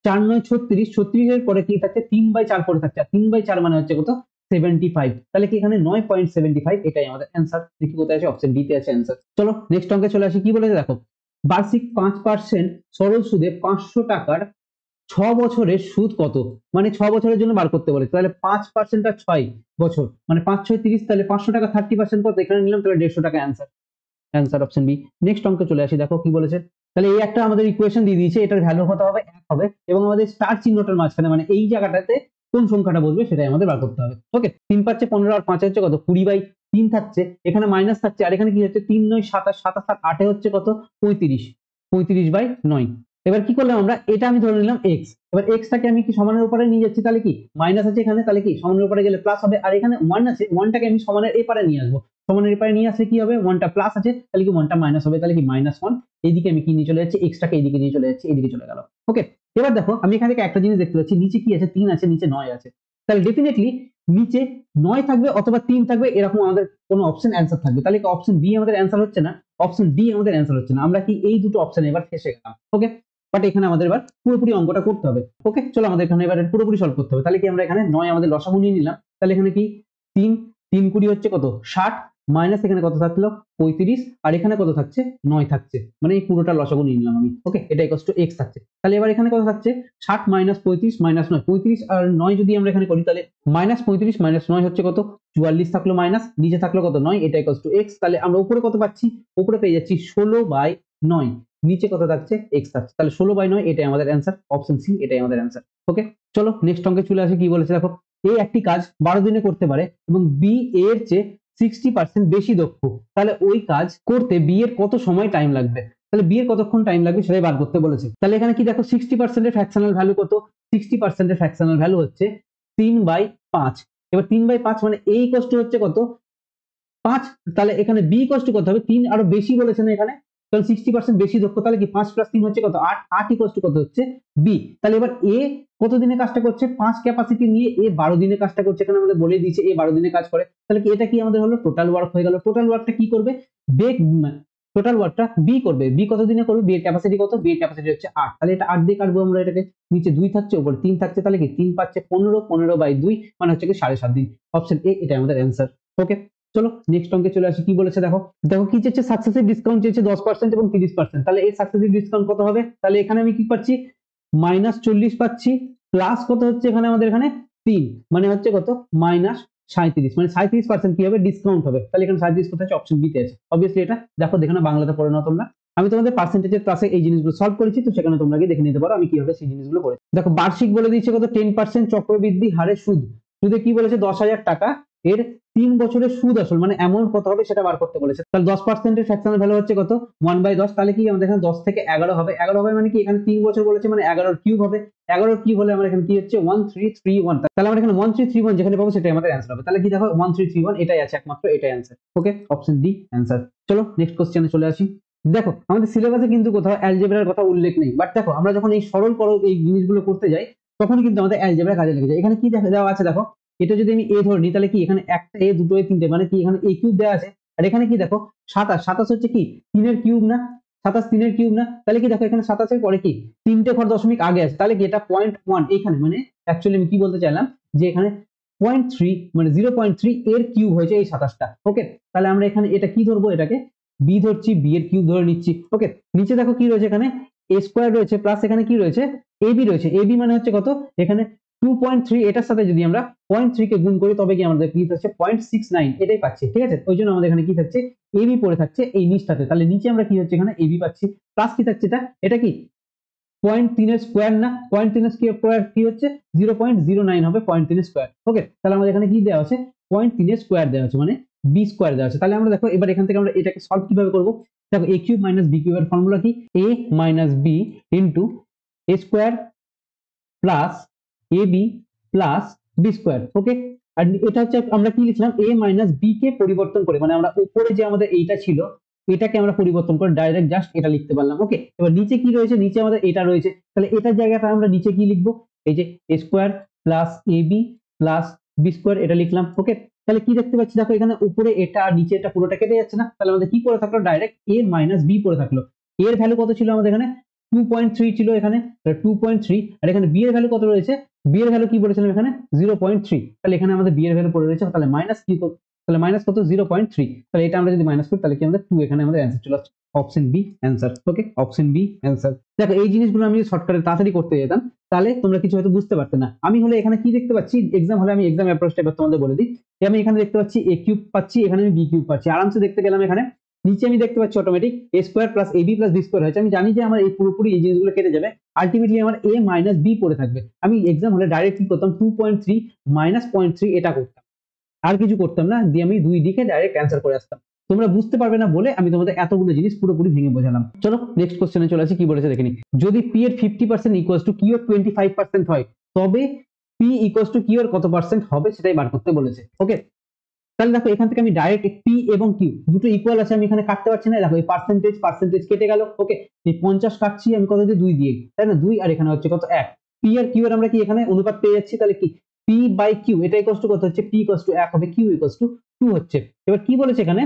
4 9 36, 36 এর পরে কি থাকছে 3/4 পরে থাকছে, আর 3/4 মানে হচ্ছে কত 75। তাহলে কি এখানে 9.75 এটাই আমাদের অ্যান্সার। দেখি কোথায় আছে, অপশন ডি তে আছে অ্যান্সার। চলো নেক্সট অঙ্কে চলে আসি, কি বলেছে দেখো, বার্ষিক 5% সরল সুদে 500 টাকার 6 বছরের সুদ কত? মানে 6 বছরের জন্য বার করতে বলেছে। তাহলে 5% আর 6 বছর মানে 5 6 30, তাহলে 500 টাকা 30% কত, এখানে নিলাম, তাহলে 150 টাকা answer. Answer option B. Next অঙ্কে চলে আসি, দেখো কি বলেছে। তাহলে এই একটা আমাদের ইকুয়েশন দিয়ে দিয়েছে, এটার ভ্যালু কত হবে, 1 হবে, এবং আমাদের স্টার চিহ্নটার মাঝখানে মানে এই জায়গাটাতে কোন সংখ্যাটা বসবে সেটাই আমাদের বার করতে হবে। ওকে, 3 5 15 আর 5 হচ্ছে কত, 20/3 থাকছে, এখানে মাইনাস থাকছে, আর এখানে কি হচ্ছে 3 9 27, 27 আর 8 হচ্ছে কত 35, 35/9। এবার কি করলাম আমরা, এটা আমি ধরে নিলাম এক্স, এবার এক্সটাকে আমি কি সমানের উপরে নিয়ে যাচ্ছি, তাহলে কি মাইনাস আছে এখানে, তাহলে কি সমানের উপরে গেলে প্লাস হবে, আর এখানে 1 আছে, 1টাকে আমি সমানের এপারে নিয়ে আসবো, সমানের এপারে নিয়ে আসলে কি হবে, 1টা প্লাস আছে তাহলে কি 1টা মাইনাস হবে, তাহলে কি -1। এইদিকে আমি কি নিয়ে চলে যাচ্ছি, এক্সটাকে এইদিকে নিয়ে চলে যাচ্ছি, এইদিকে চলে গেল। ওকে, এবার দেখো আমি এখান থেকে একটা জিনিস দেখতে পাচ্ছি, নিচে কি আছে, 3 আছে, নিচে 9 আছে, তাহলে ডেফিনেটলি নিচে 9 থাকবে অথবা 3 থাকবে, এরকম আমাদের কোনো অপশন অ্যান্সার থাকবে। তাহলে কি অপশন বি আমাদের অ্যান্সার হচ্ছে না, অপশন ডি আমাদের অ্যান্সার হচ্ছে না, আমরা কি এই দুটো অপশনে এবার ফেসে গেলাম। ওকে, বাট এখানে আমাদের এবার পুরোপুরি অঙ্কটা করতে হবে। ওকে, চলো আমাদের এখানে এবার পুরোপুরি সলভ করতে হবে। তাহলে কি আমরা এখানে 9 আমাদের লসাগু নিয়ে নিলাম, তাহলে এখানে কি 3 3 20 হচ্ছে কত 60, মাইনাস এখানে কত থাকলো 35, আর এখানে কত থাকছে 9 থাকছে, মানে এই পুরোটা লসাগু নিয়ে নিলাম আমি। ওকে, এটা ইকুয়ালস টু এক্স থাকছে। তাহলে এবার এখানে কত থাকছে 60 - 35 - 9, 35 আর 9 যদি আমরা এখানে করি তাহলে -35 - 9 হচ্ছে কত 44 থাকলো, মাইনাস নিচে থাকলো কত 9, এটা ইকুয়ালস টু এক্স। তাহলে আমরা উপরে কত পাচ্ছি, উপরে পেয়ে যাচ্ছি 16/9, নিচে কত থাকছে এক্স থাকছে, তাহলে 16/9 এটাই আমাদের অ্যান্সার, অপশন সি এটাই আমাদের অ্যান্সার। ওকে, চলো নেক্সট অঙ্কে চলে আসি, কি বলেছে দেখো, এ একটি কাজ 12 দিনে করতে পারে এবং বি এর চেয়ে 60% বেশি দক্ষ, তাহলে ওই কাজ করতে বি এর কত সময় টাইম লাগবে? তাহলে বি এর কতক্ষণ টাইম লাগবে সেটাই বার করতে বলেছে। তাহলে এখানে কি দেখো 60% এর ফ্র্যাকশনাল ভ্যালু কত, 60% এর ফ্র্যাকশনাল ভ্যালু হচ্ছে 3/5। এবার 3/5 মানে এই ইকুয়ালস টু হচ্ছে কত 5, তাহলে এখানে বি ইকুয়ালস টু কত হবে, 3 আরো বেশি বলেছে না এখানে, তাহলে 60% বেশি দক্ষ, তাহলে কি 5 + 3 হচ্ছে কত 8, 8 ইকুয়ালস টু কত হচ্ছে বি। তাহলে এবার এ কত দিনে কাজটা করছে, 5 ক্যাপাসিটি নিয়ে এ 12 দিনে কাজটা করছে, এখানে আমাদের বলে দিয়েছে এ 12 দিনে কাজ করে, তাহলে কি এটা কি আমাদের হলো টোটাল ওয়ার্ক হয়ে গেল। টোটাল ওয়ার্কটা কি করবে, বেগ টোটাল ওয়ার্কটা বি করবে, বি কত দিনে করবে, বি এর ক্যাপাসিটি কত, বি এর ক্যাপাসিটি হচ্ছে 8, তাহলে এটা 8 দিয়ে কাটবো আমরা এটাকে, নিচে 2 থাকছে উপরে 3 থাকছে, তাহলে কি 3 পাচ্ছে 15, 15/2 মানে হচ্ছে কি 7.5 দিন, অপশন এ এটা আমাদের অ্যান্সার। ওকে, চলো নেক্সট অঙ্কে চলে আসি, কি বলেছে দেখো, দেখো কি চেয়েছে, সাকসেসিভ ডিসকাউন্ট চেয়েছে 10% এবং 30%, তাহলে এই সাকসেসিভ ডিসকাউন্ট কত হবে, তাহলে এখানে আমি কি পাচ্ছি -40 পাচ্ছি, প্লাস কত হচ্ছে এখানে আমাদের এখানে 3 মানে হচ্ছে কত -37, মানে 37% কি হবে ডিসকাউন্ট হবে, তাহলে এখানে 37 কোথায় আছে, অপশন বি তে আছে। অবভিয়াসলি এটা দেখো দেখে না, বাংলাতে পড়ে নাও তোমরা, আমি তোমাদের পার্সেন্টেজের ক্লাসে এই জিনিসগুলো সলভ করেছি, তো সেখানে তোমরা গিয়ে দেখে নিতে পারো আমি কিভাবে সেই জিনিসগুলো করে। দেখো বার্ষিক বলে দিয়েছে কত 10% চক্রবৃদ্ধি হারে সুদ, সুদে কি বলেছে 10,000 টাকা, এর 3 বছরের সুদ আসল মানে অ্যামাউন্ট কত হবে সেটা বার করতে বলেছে। তাহলে 10% এর ফ্র্যাকশনাল ভ্যালু হচ্ছে কত 1/10, তাহলে কি আমাদের এখানে 10 থেকে 11 হবে, 11 হবে মানে কি এখানে 3 বছর বলেছে মানে 11 কিউব হবে, 11 কিউব হলে আমরা এখানে কি হচ্ছে 1331, তাহলে আমরা এখানে 1331 যেখানে পাবো সেটাই আমাদের অ্যান্সার হবে। তাহলে কি দেখো 1331 এটাই আছে একমাত্র, এটাই অ্যান্সার। ওকে, অপশন ডি অ্যান্সার। চলো নেক্সট কোশ্চেনে চলে আসি। দেখো আমাদের সিলেবাসে কিন্তু কোথাও অ্যালজেব্রার কথা উল্লেখ নেই, বাট দেখো আমরা যখন এই সরল করো এই জিনিসগুলো করতে যাই তখন কিন্তু আমাদের অ্যালজেব্রা কাজে লেগে যায়। এখানে কি দেওয়া আছে দেখো, এটা যদি আমি এ ধরে নিই তাহলে কি এখানে একটা এ, দুটো এ, তিনটে, মানে কি এখানে এ কিউব দেওয়া আছে। আর এখানে কি দেখো 27, 27 হচ্ছে কি 3 এর কিউব না, 27 3 এর কিউব না, তাহলে কি দেখো এখানে 27 এর পরে কি তিনটে ঘর দশমিক আগে আছে, তাহলে কি এটা 0.1 এখানে, মানে অ্যাকচুয়ালি আমি কি বলতে চাইলাম যে এখানে 0.3 মানে 0.3 এর কিউব হয়েছে এই 27টা। ওকে, তাহলে আমরা এখানে এটা কি ধরবো, এটাকে বি ধরছি, বি এর কিউব ধরে নিচ্ছি। ওকে, নিচে দেখো কি রয়েছে, এখানে এ স্কোয়ার রয়েছে প্লাস এখানে কি রয়েছে এবি রয়েছে। এবি মানে হচ্ছে কত, এখানে 2.3, এটার সাথে যদি আমরা 0.3 কে গুণ করি তবে কি আমাদের কি হচ্ছে 0.69, এটাই পাচ্ছি। ঠিক আছে, ওই জন্য আমাদের এখানে কি থাকছে এবি পড়ে থাকছে এই নিচটাতে। তাহলে নিচে আমরা কি হচ্ছে এখানে এবি পাচ্ছি, প্লাস কি থাকছে এটা কি 0.3 এর স্কোয়ার না, 0.3 এর স্কোয়ার কি হচ্ছে 0.09 হবে 0.3 এর স্কোয়ার। ওকে, তাহলে আমাদের এখানে কি দেওয়া আছে 0.3 এর স্কোয়ার দেওয়া আছে, মানে বি স্কোয়ার দেওয়া আছে। তাহলে আমরা দেখো এবার এখান থেকে আমরা এটাকে সলভ কিভাবে করব। দেখো এ কিউব মাইনাস বি কিউব এর ফর্মুলা কি, এ minus B into A square plus A B plus B square. ওকে, আর এটা হচ্ছে আমরা কি লিখলাম এ মাইনাস বি কে পরিবর্তন করে, মানে আমরা উপরে যে আমাদের এইটা ছিল এটাকে আমরা পরিবর্তন করে ডাইরেক্ট জাস্ট এটা লিখতে পারলাম। ওকে, এবার নিচে কি রয়েছে, নিচে আমাদের এটা রয়েছে, তাহলে এটার জায়গাটা আমরা নিচে কি লিখবো, এই যে এ square plus A B plus B square, এটা লিখলাম। ওকে, তাহলে কি দেখতে পাচ্ছি, দেখো এখানে উপরে এটা আর নিচে এটা পুরোটা কেটে যাচ্ছে না, তাহলে আমাদের কি পড়ে থাকলো ডাইরেক্ট এ মাইনাস বি পড়ে থাকলো। এর ভ্যালু কত ছিল আমাদের এখানে 2.3 ছিল এখানে, 2.3, আর এখানে বি এর ভ্যালু কত রয়েছে, বি এর ভ্যালু কি বলেছিলাম এখানে 0.3, তাহলে এখানে আমাদের বি এর ভ্যালু পড়ে রয়েছে, তাহলে মাইনাস কি, তাহলে মাইনাস কত 0.3, তাহলে এটা আমরা যদি মাইনাস করি তাহলে কি আমাদের 2, এখানে আমাদের অ্যান্সার চলে আসছে অপশন বি অ্যান্সার। ওকে, অপশন বি অ্যান্সার। দেখো এই জিনিসগুলো আমি শর্টকাটে তাড়াতাড়ি করতে যেতাম তাহলে তোমরা কিছু হয়তো বুঝতে পারতে না। আমি হলে এখানে কি দেখতে পাচ্ছি, এক্সাম হলে আমি এক্সাম অ্যাপ্রোচটা এবার তোমাদের বলে দিই। আমি এখানে দেখতে পাচ্ছি এ কিউব পাচ্ছি, এখানে আমি বি কিউব পাচ্ছি, আরামসে দেখতে পেলাম। এখানে নিচে আমি দেখতে পাচ্ছি automatic A square plus A B plus B square হয়েছে। আমি জানি যে আমার এই পুরোপুরি এই জিনিসগুলো কেটে যাবে, আলটিমেটলি আমার এ মাইনাস বি পড়ে থাকবে। আমি এক্সাম হলে ডাইরেক্ট কি করতাম 2.3 মাইনাস 0.3 এটা করতাম, আর কিছু করতাম না, দিয়ে আমি দুই দিকে ডাইরেক্ট অ্যান্সার করে আসতাম। তোমরা বুঝতে পারবে না বলে আমি তোমাদের এতগুলো জিনিস পুরোপুরি ভেঙে বোঝালাম। চলো নেক্সট কোশ্চেনে চলে আসি, কি বলেছে দেখে নিই। যদি পি এর 50% ইকুয়ালস টু কিউ এর 25% হয় তবে পি ইকুয়ালস টু কিউ এর কত পার্সেন্ট হবে সেটাই বার করতে বলেছে। ওকে, তাহলে দেখো এখান থেকে আমি ডাইরেক্ট পি এবং কিউ দুটো ইকুয়াল আছে, আমি এখানে কাটতে পারছি না, দেখো এই পার্সেন্টেজ পার্সেন্টেজ কেটে গেল। ওকে, এই 50 কাটছি আমি কত দিয়ে 2 দিয়ে, তাই না 2, আর এখানে হচ্ছে কত 1। পি আর কিউ এর আমরা কি এখানে অনুপাত পেয়ে যাচ্ছি, তাহলে কি পি বাই কিউ এটা ইকুয়ালস টু কত হচ্ছে, পি ইকুয়ালস টু 1 হবে, কিউ ইকুয়ালস টু 2 হচ্ছে। এবার কি বলেছে এখানে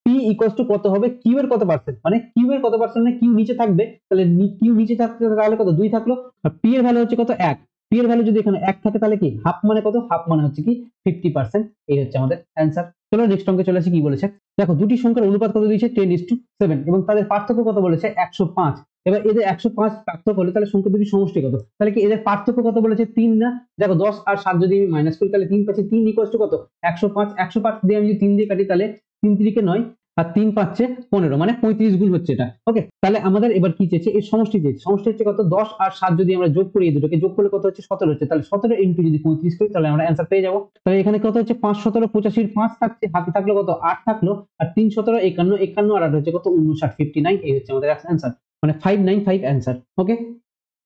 পি ইকুয়ালস টু কত হবে, কিউ এর কত পার্সেন্ট, মানে কিউ এর কত পার্সেন্ট, কিউ নিচে থাকবে, তাহলে কিউ নিচে থাকতে তাহলে কত 2 থাকলো, আর পি এর ভ্যালু হচ্ছে কত 1। পি এর ভ্যালু যদি এখানে 1 থাকে তাহলে কি হাফ মানে কত, হাফ মানে হচ্ছে কি 50%। এই হচ্ছে আমাদের অ্যান্সার। চলো নেক্সট অঙ্কে চলে আসি, কি বলেছে দেখো দুটি সংখ্যার অনুপাত কত দিয়েছে 10:7 এবং তাদের পার্থক্য কত বলেছে 105। এবার এদের 105 পার্থক্য হলে তাহলে সংখ্যা দুটি সমষ্টি কত, তাহলে কি এদের পার্থক্য কত বলেছে 3 না। দেখো 10 আর 7 যদি আমি মাইনাস করি তাহলে 3 পাচ্ছি, 3 ইকুয়ালস টু কত 105। 105 দিয়ে আমি যদি 3 দিয়ে কাটি তাহলে 3 3 9 আর 3 5 15, মানে 35 গুণ হচ্ছে এটা। ওকে, তাহলে আমাদের এবার কি চেয়েছে এর সমষ্টি চেয়েছে, সমষ্টি হচ্ছে কত 10 আর 7 যদি আমরা যোগ করি, এই দুটোকে যোগ করলে কত হচ্ছে 17 হচ্ছে, তাহলে 17 ইনটু যদি 35 করি তাহলে আমরা অ্যান্সার পেয়ে যাবো। তাহলে এখানে কত হচ্ছে 5 17 85, 5 থাকছে হাতে থাকলো কত 8 থাকলো, আর 3 17 51 51 আর 8 হচ্ছে কত 59 59, এই হচ্ছে আমাদের অ্যান্সার, মানে 595 অ্যান্সার। ওকে,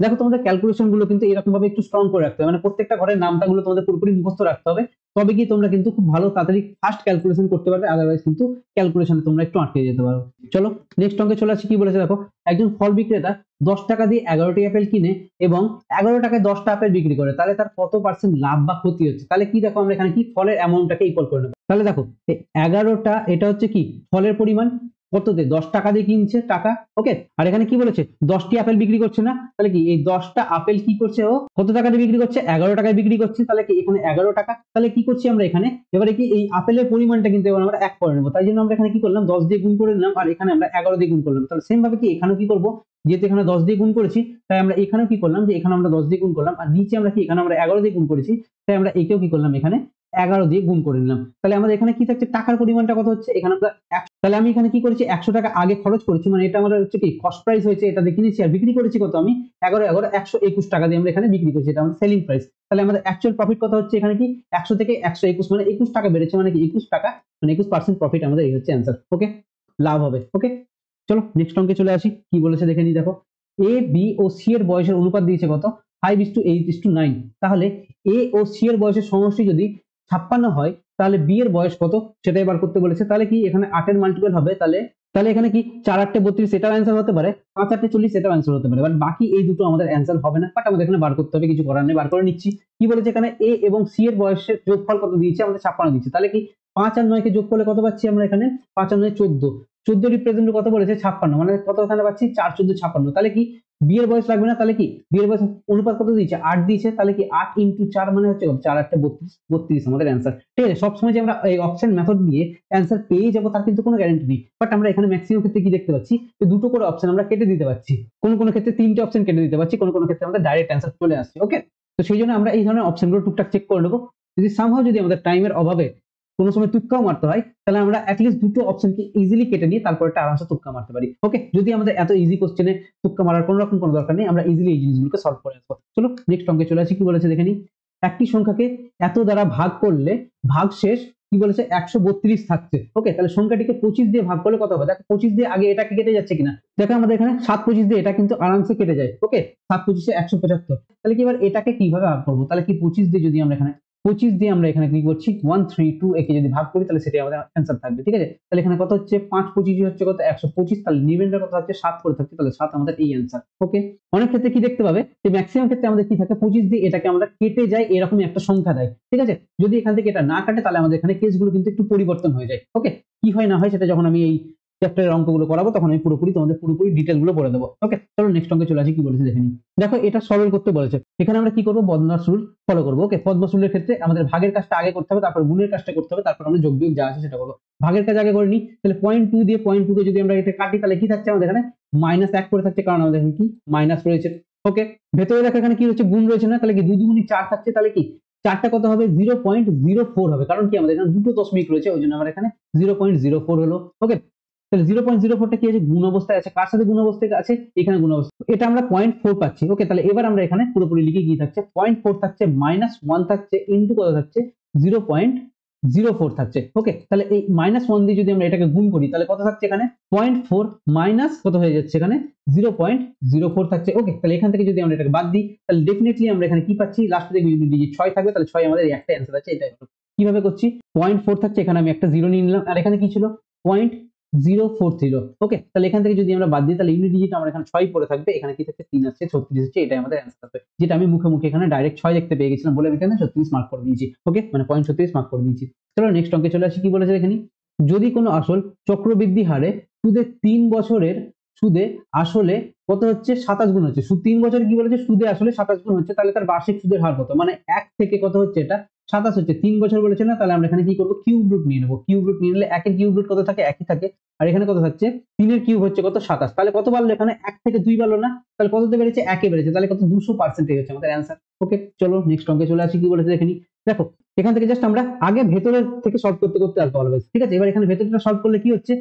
দেখো তোমাদের ক্যালকুলেশন গুলো কিন্তু এরকম ভাবে একটু স্ট্রং করে রাখতে হবে, মানে প্রত্যেকটা ঘরের নামটা গুলো তোমাদের পুরোপুরি মুখস্থ রাখতে হবে, তবে কি তোমরা কিন্তু খুব ভালো তাড়াতাড়ি ফাস্ট ক্যালকুলেশন করতে পারবে, আদারওয়াইজ কিন্তু ক্যালকুলেশনে তোমরা একটু আটকে যেতে পারো। চলো নেক্সট অঙ্কে চলে আসি, কি বলেছে দেখো একজন ফল বিক্রেতা 10 টাকা দিয়ে 11টি আপেল কিনে এবং 11 টাকায় 10টা আপেল বিক্রি করে, তাহলে তার কত পার্সেন্ট লাভ বা ক্ষতি হচ্ছে। তাহলে কি দেখো আমরা এখানে কি ফলের অ্যামাউন্টটাকে ইকুয়াল করে নেবো। তাহলে দেখো 11টা এটা হচ্ছে কি ফলের পরিমাণ, কততে 10 টাকা দিয়ে কিনছে টাকা। ওকে, আর এখানে কি বলেছে 10টি আপেল বিক্রি করছে না, তাহলে কি এই 10টা আপেল কি করছে ও কত টাকা দিয়ে বিক্রি করছে 11 টাকায় বিক্রি করছে, তাহলে কি এখানে 11 টাকা। তাহলে কি করছি আমরা এখানে এবারে কি এই আপেলের পরিমাণটা কিন্তু এবার আমরা 1 করে নেবো, তাই জন্য আমরা এখানে কি করলাম 10 দিয়ে গুণ করে নিলাম, আর এখানে আমরা 11 দিয়ে গুণ করলাম। তাহলে সেম ভাবে কি এখানেও কি করবো, যেহেতু এখানে 10 দিয়ে গুণ করেছি তাই আমরা এখানেও কি করলাম যে এখানে আমরা 10 দিয়ে গুণ করলাম, আর নিচে আমরা কি এখানে আমরা 11 দিয়ে গুণ করেছি তাই আমরা একেও কি করলাম এখানে 11 দিয়ে গুণ করে নিলাম। তাহলে আমাদের এখানে কি থাকছে টাকার পরিমাণটা কত হচ্ছে এখানে আমরা, তাহলে আমি এখানে কি করেছি 100 টাকা আগে খরচ করেছি, মানে এটা আমাদের হচ্ছে কি কস্ট প্রাইস হয়েছে, এটা দিয়ে কিনেছি, আর বিক্রি করেছি কত আমি 121 টাকা দিয়ে আমরা এখানে বিক্রি করেছি, এটা আমাদের সেলিং প্রাইস। তাহলে আমাদের অ্যাকচুয়াল প্রফিট কত হচ্ছে এখানে কি 100 থেকে 121, মানে 21 টাকা বেড়েছে, মানে কি 21 টাকা, মানে 21% প্রফিট আমাদের এই হচ্ছে অ্যান্সার। ওকে, লাভ হবে। ওকে, চলো নেক্সট অঙ্কে চলে আসি, কি বলেছে দেখে নিই। দেখো এ বি ও সি এর বয়সের অনুপাত দিয়েছে কত 5:8:9, তাহলে এ ও সি এর বয়সের সমষ্টি যদি 56 হয় তাহলে বি এর বয়স কত সেটাই বার করতে বলেছে। তাহলে কি এখানে 8 এর মাল্টিপল হবে, তাহলে তাহলে এখানে কি 4 8 32 এটাও অ্যান্সার হতে পারে, 5 8 40 এটাও অ্যান্সার হতে পারে, বাট বাকি এই দুটো আমাদের অ্যান্সার হবে না, বাট আমাদের এখানে বার করতে হবে, কিছু করার নেই, বার করে নিচ্ছি। কি বলেছে এখানে এ এবং সি এর বয়সের যোগফল কত দিয়েছে, আমাদের 56 দিচ্ছে। তাহলে কি 5 আর 9 কে যোগ করলে কত পাচ্ছি আমরা এখানে, 5 আর 9 14, 14 রিপ্রেজেন্ট কত বলেছে 56, মানে কত এখানে পাচ্ছি 4 14 56। তাহলে কি বিয়ের বয়স লাগবে না, তাহলে কি বিয়ের বয়স অনুপাত কত দিয়েছে 8 দিয়েছে, তাহলে কি 8 ইন্টু 4 মানে হচ্ছে 4 8 32, 32 আমাদের অ্যান্সার। ঠিক আছে, সবসময় যে আমরা এই অপশন মেথড দিয়ে অ্যান্সার পেয়ে যাবো তার কিন্তু কোনো গ্যারান্টি নেই, বাট আমরা এখানে ম্যাক্সিমাম ক্ষেত্রে কি দেখতে পাচ্ছি, যে দুটো করে অপশন আমরা কেটে দিতে পারছি, কোনো ক্ষেত্রে 3টে অপশন কেটে দিতে পারছি, কোনো ক্ষেত্রে আমাদের ডাইরেক্ট অ্যান্সার চলে আসছে। ওকে, তো সেই জন্য আমরা এই ধরনের অপশনগুলো টুকটাক চেক করে নেবো। যদি সামহাও যদি আমাদের টাইমের অভাবে কোনো সময় তুক্কাও মারতে হয়, তাহলে আমরা অ্যাটলিস্ট দুটো অপশনকে ইজিলি কেটে নিয়ে তারপর একটা আরামসে তুক্কা মারতে পারি। ওকে, যদি আমাদের এত ইজি কোশ্চেনে তুক্কা মারার কোনো রকম কোনো দরকার নেই, আমরা ইজিলি এই জিনিসগুলোকে সলভ করে আসবো। চলো নেক্সট অঙ্কে চলে আসি। কি বলেছে দেখে নিই, একটি সংখ্যাকে এত দ্বারা ভাগ করলে ভাগশেষ কি বলেছে 132 থাকছে। ওকে, তাহলে সংখ্যাটিকে 25 দিয়ে ভাগ করলে কত হবে, দেখো 25 দিয়ে আগে এটাকে কেটে যাচ্ছে কিনা, দেখো আমাদের এখানে 7 25 দিয়ে এটা কিন্তু আরামসে কেটে যায়। ওকে, 7 25 175। তাহলে কি এবার এটাকে কিভাবে ভাগ করবো, তাহলে কি 25 দিয়ে যদি আমরা এখানে 25 দিয়ে আমরা এখানে কি করছি 132 একে যদি ভাগ করি তাহলে সেটাই আমাদের অ্যান্সার থাকবে। ঠিক আছে, তাহলে এখানে কত হচ্ছে 5 25 হচ্ছে কত 125, তাহলে নিবেন্ডার কত হচ্ছে 7 করে থাকছে, তাহলে 7 আমাদের এই অ্যান্সার। ওকে, অনেক ক্ষেত্রে কি দেখতে পাবে যে ম্যাক্সিমাম ক্ষেত্রে আমাদের কি থাকে 25 দিয়ে এটাকে আমরা কেটে যায় এরকমই একটা সংখ্যা দেয়। ঠিক আছে, যদি এখান থেকে এটা না কাটে তাহলে আমাদের এখানে কেসগুলো কিন্তু একটু পরিবর্তন হয়ে যায়। ওকে, কি হয় না হয় সেটা যখন আমি এই চ্যাপ্টারের অঙ্কগুলো করাবো তখন আমি পুরোপুরি ডিটেল গুলো বলে দেবো। ওকে, চলো নেক্সট অঙ্কে চলে আসি। কি বলেছে দেখে নিই, দেখো এটা সলভ করতে বলেছে। এখানে আমরা কি করবো, বদমাস রুল ফলো করবো। ওকে, বদমাস রুলের ক্ষেত্রে আমাদের ভাগের কাজটা আগে করতে হবে, তারপর গুণের কাজটা করতে হবে, তারপর আমরা যোগ বিয়োগ যা আছে সেটা করবো। ভাগের কাজ আগে করে নিই, তাহলে 0.2 দিয়ে 0.2 কে যদি আমরা এটা কাটি তাহলে কি থাকছে আমাদের এখানে -1 করে থাকছে, কারণ আমাদের এখানে কি মাইনাস রয়েছে। ওকে, ভেতরে দেখো এখানে কি রয়েছে গুণ রয়েছে না, তাহলে কি 2 2 4 থাকছে, তাহলে কি 4টা কত হবে 0.04 হবে, কারণ কি আমাদের এখানে দুটো দশমিক রয়েছে ওই জন্য আমার এখানে 0.04 হলো। ওকে, তাহলে 0.04টা কি আছে গুণ অবস্থায় আছে, কার সাথে গুণ অবস্থায় আছে এখানে গুণ অবস্থা, এটা আমরা 0.4 পাচ্ছি। ওকে, তাহলে এবার আমরা এখানে পুরোপুরি লিখে কি থাকছে 0.4 থাকছে, -1 থাকছে, ইনটু কত থাকছে 0.04 থাকছে। ওকে, তাহলে এই -1 দিয়ে যদি আমরা এটাকে গুণ করি তাহলে কত থাকছে এখানে 0.4 মাইনাস কত হয়ে যাচ্ছে এখানে 0.04 থাকছে। ওকে, তাহলে এখান থেকে যদি আমরা এটাকে বাদ দিই তাহলে ডেফিনেটলি আমরা এখানে কি পাচ্ছি, লাস্টে দেখবি ইউনিট ডিজিট 6 থাকবে, তাহলে 6 আমাদের একটা অ্যান্সার আছে। এটাই হলো কিভাবে করছি, 0.4 থাকছে, এখানে আমি একটা 0 নিয়ে নিলাম, আর এখানে কি ছিল 0.043। ওকে, তাহলে এখান থেকে যদি আমরা বাদ দিই তাহলে ইউনিট ডিজিট আমরা এখানে 6 পড়ে থাকবে, এখানে কি থাকছে 3 আসছে, 36 হচ্ছে, এটাই আমাদের অ্যান্সার হবে, যেটা আমি মুখে মুখে এখানে ডাইরেক্ট 6 দেখতে পেয়ে গেছিলাম বলে আমি এখানে 36 মার্ক করে দিয়েছি। ওকে, মানে 0.36 মার্ক করে দিয়েছি। চলো নেক্সট অঙ্কে চলে আসি। কি বলেছে এখানে, যদি কোনো আসল চক্রবৃদ্ধি হারে সুদে 3 বছরের সুদে আসলে কত হচ্ছে 27 গুণ হচ্ছে, 3 বছরে কি বলেছে সুদে আসলে 27 গুণ হচ্ছে, তাহলে তার বার্ষিক সুদের হার কত, মানে 1 থেকে কত হচ্ছে এটা 27 হচ্ছে, 3 বছর বলেছে না, তাহলে আমরা এখানে কি করবো কিউব রুট নিয়ে নেবো। কিউব রুট নিয়ে নিলে 1 এর কিউব রুট কত থাকে, একই থাকে, আর এখানে কত থাকছে 3 এর কিউব হচ্ছে কত 27, তাহলে কত বাড়লো এখানে 1 থেকে 2 বাড়লো না, তাহলে কততে বেড়েছে 1 এ বেড়েছে, তাহলে কত 200% হচ্ছে আমাদের অ্যান্সার। ওকে, চলো নেক্সট অঙ্কে চলে আসি। কি বলেছে দেখে নিই, দেখো এখান থেকে জাস্ট আমরা আগে ভেতরের থেকে সলভ করতে করতে আসবো অলওয়েজ। ঠিক আছে, এবার এখানে ভেতরটা সলভ করলে কি হচ্ছে,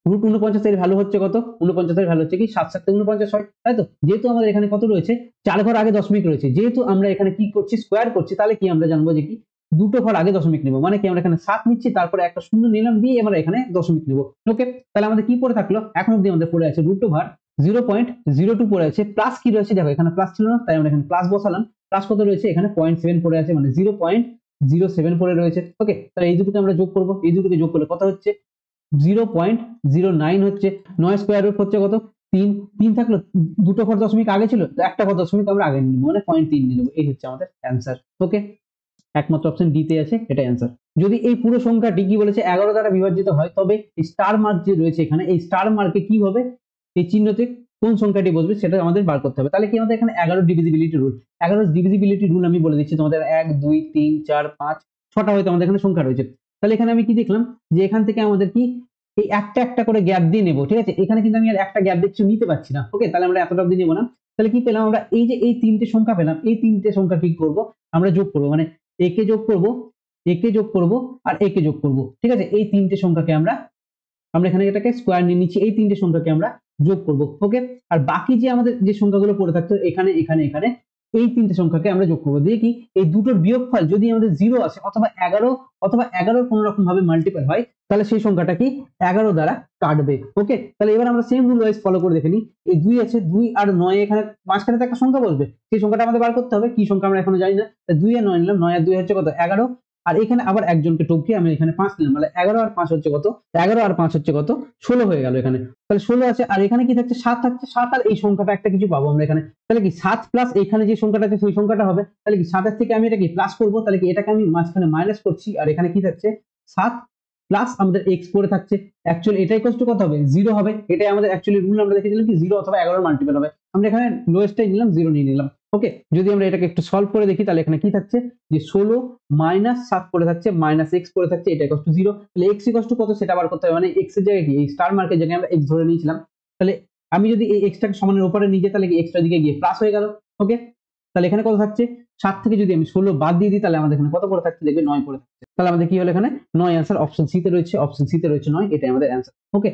রুট 49 এর ভ্যালু হচ্ছে কত, 49 এর ভ্যালু হচ্ছে কি 7 7 49 হয়, তাই তো। যেহেতু আমাদের এখানে কত রয়েছে 4 ঘর আগে দশমিক রয়েছে, যেহেতু আমরা এখানে কি করছি স্কোয়ার করছি, তাহলে কি আমরা জানবো যে কি দুটো ঘর আগে দশমিক নেবো, মানে কি আমরা এখানে 7 নিচ্ছি তারপরে একটা শূন্য নিলাম দিয়ে আমরা এখানে দশমিক নেবো। ওকে, তাহলে আমাদের কি পড়ে থাকলো, এখন অব্দি আমাদের পড়ে আছে রুট ওভার 0.02 পড়ে আছে, প্লাস কি রয়েছে দেখো এখানে প্লাস ছিল না, তাই আমরা এখানে প্লাস বসালাম, প্লাস কত রয়েছে এখানে 0.7 পড়ে আছে, মানে 0.07 পড়ে রয়েছে। ওকে, তাহলে এই দুটোকে আমরা যোগ করবো, এই দুটোকে যোগ করলে কত হচ্ছে 0.09 হচ্ছে, 9 স্কোয়ার রুট হচ্ছে কত 3, 3 থাকলো, দুটো ঘর দশমিক আগে ছিল, একটা ঘর দশমিক আমরা আগে নিয়ে নেবো, মানে 0.3 নিয়ে নেবো, এই হচ্ছে আমাদের অ্যান্সার। ওকে, একমাত্র অপশন ডি তে আছে, এটা অ্যান্সার। যদি এই পুরো সংখ্যাটি কি বলেছে 11 দ্বারা বিভাজিত হয়, তবে এই স্টার মার্ক যে রয়েছে এখানে, এই স্টার মার্কে কি হবে, এই চিহ্নতে কোন সংখ্যাটি বসবে সেটা আমাদের বার করতে হবে। তাহলে কি আমাদের এখানে 11 ডিভিজিবিলিটি রুল, 11 ডিভিজিবিলিটি রুল আমি বলে দিচ্ছি তোমাদের, 1 2 3 4 5 6টা হয়তো আমাদের এখানে সংখ্যা রয়েছে। তাহলে এখানে আমি কি দেখলাম যে এখান থেকে আমাদের কি এই একটা একটা করে গ্যাপ দিয়ে নেবো। ঠিক আছে, এখানে কিন্তু আমি আর একটা গ্যাপ দিয়ে কিছু নিতে পারছি না। ওকে, তাহলে আমরা এতটা অবধি নেবো না। তাহলে কি পেলাম আমরা, এই যে এই 3টে সংখ্যা পেলাম, এই 3টে সংখ্যা কি করব আমরা যোগ করবো, মানে একে যোগ করব, একে যোগ করব, আর একে যোগ করব। ঠিক আছে, এই 3টে সংখ্যাকে আমরা আমরা এখানে এটাকে স্কোয়ার নিয়ে নিচ্ছি, এই 3টে সংখ্যাকে আমরা যোগ করব। ওকে, আর বাকি যে আমাদের যে সংখ্যাগুলো পড়ে থাকতো এখানে এখানে এখানে, এই 3টে সংখ্যাকে আমরা যোগ করবো, দিয়ে কি এই দুটোর বিয়োগফল যদি আমাদের 0 আসে অথবা 11 কোন রকম ভাবে মাল্টিপল হয়, তাহলে সেই সংখ্যাটা কি 11 দ্বারা কাটবে। ওকে, তাহলে এবার আমরা সেম রুল ওয়াইজ ফলো করে দেখে নিই। এই 2 আছে, 2 আর 9 এখানে মাঝখানে তো একটা সংখ্যা বসবে, সেই সংখ্যাটা আমাদের বার করতে হবে, কি সংখ্যা আমরা এখনো জানি না। 2 আর 9 নিলাম, 9 আর 2 হচ্ছে কত 11, আর এখানে আবার একজনকে টপকে আমি এখানে 5 নিলাম, মানে 11 আর 5 হচ্ছে কত, 11 আর 5 হচ্ছে কত, 16 হয়ে গেল এখানে। তাহলে 16 আছে, আর এখানে কি থাকছে, 7 থাকছে, 7 আর এই সংখ্যাটা একটা কিছু পাবো আমরা এখানে, তাহলে কি 7 প্লাস এখানে যে সংখ্যাটা আছে সেই সংখ্যাটা হবে, তাহলে কি 7 এর থেকে আমি এটাকে প্লাস করবো, তাহলে কি এটাকে আমি মাঝখানে মাইনাস করছি, আর এখানে কি থাকছে 7 প্লাস আমাদের এক্স পড়ে থাকছে, অ্যাকচুয়ালি এটাই কষ্ট কত হবে, 0 হবে। এটাই আমাদের অ্যাকচুয়ালি রুল, আমরা দেখেছিলাম কি 0 অথবা 11 মাল্টিপল হবে, আমরা এখানে লোয়েস্টটাই নিলাম, 0 নিয়ে নিলাম। ওকে, যদি আমরা এটাকে একটু সলভ করে দেখি তাহলে এখানে কি থাকছে, যে 16 মাইনাস 7 পড়ে থাকছে, মাইনাস এক্স পড়ে থাকছে, এটা ইকুয়াল টু 0। তাহলে এক্স ইকুয়াল টু কত সেটা বার করতে হবে, মানে এক্স এর জায়গায় কি এই স্টার মার্কের জায়গায় আমরা এক্স ধরে নিয়েছিলাম, তাহলে আমি যদি এই এক্সটাকে সমানের উপরে নিয়ে যাই তাহলে কি এক্সটার দিকে গিয়ে প্লাস হয়ে গেল। ওকে, তাহলে এখানে কত থাকছে, 7 থেকে যদি আমি 16 বাদ দিয়ে দিই তাহলে আমাদের এখানে কত পড়ে থাকছে, দেখবে 9 পড়ে থাকছে। তাহলে আমাদের কি হলো এখানে 9 অ্যান্সার, অপশন সি তে রয়েছে, অপশন সি তে রয়েছে 9, এটাই আমাদের অ্যান্সার। ওকে,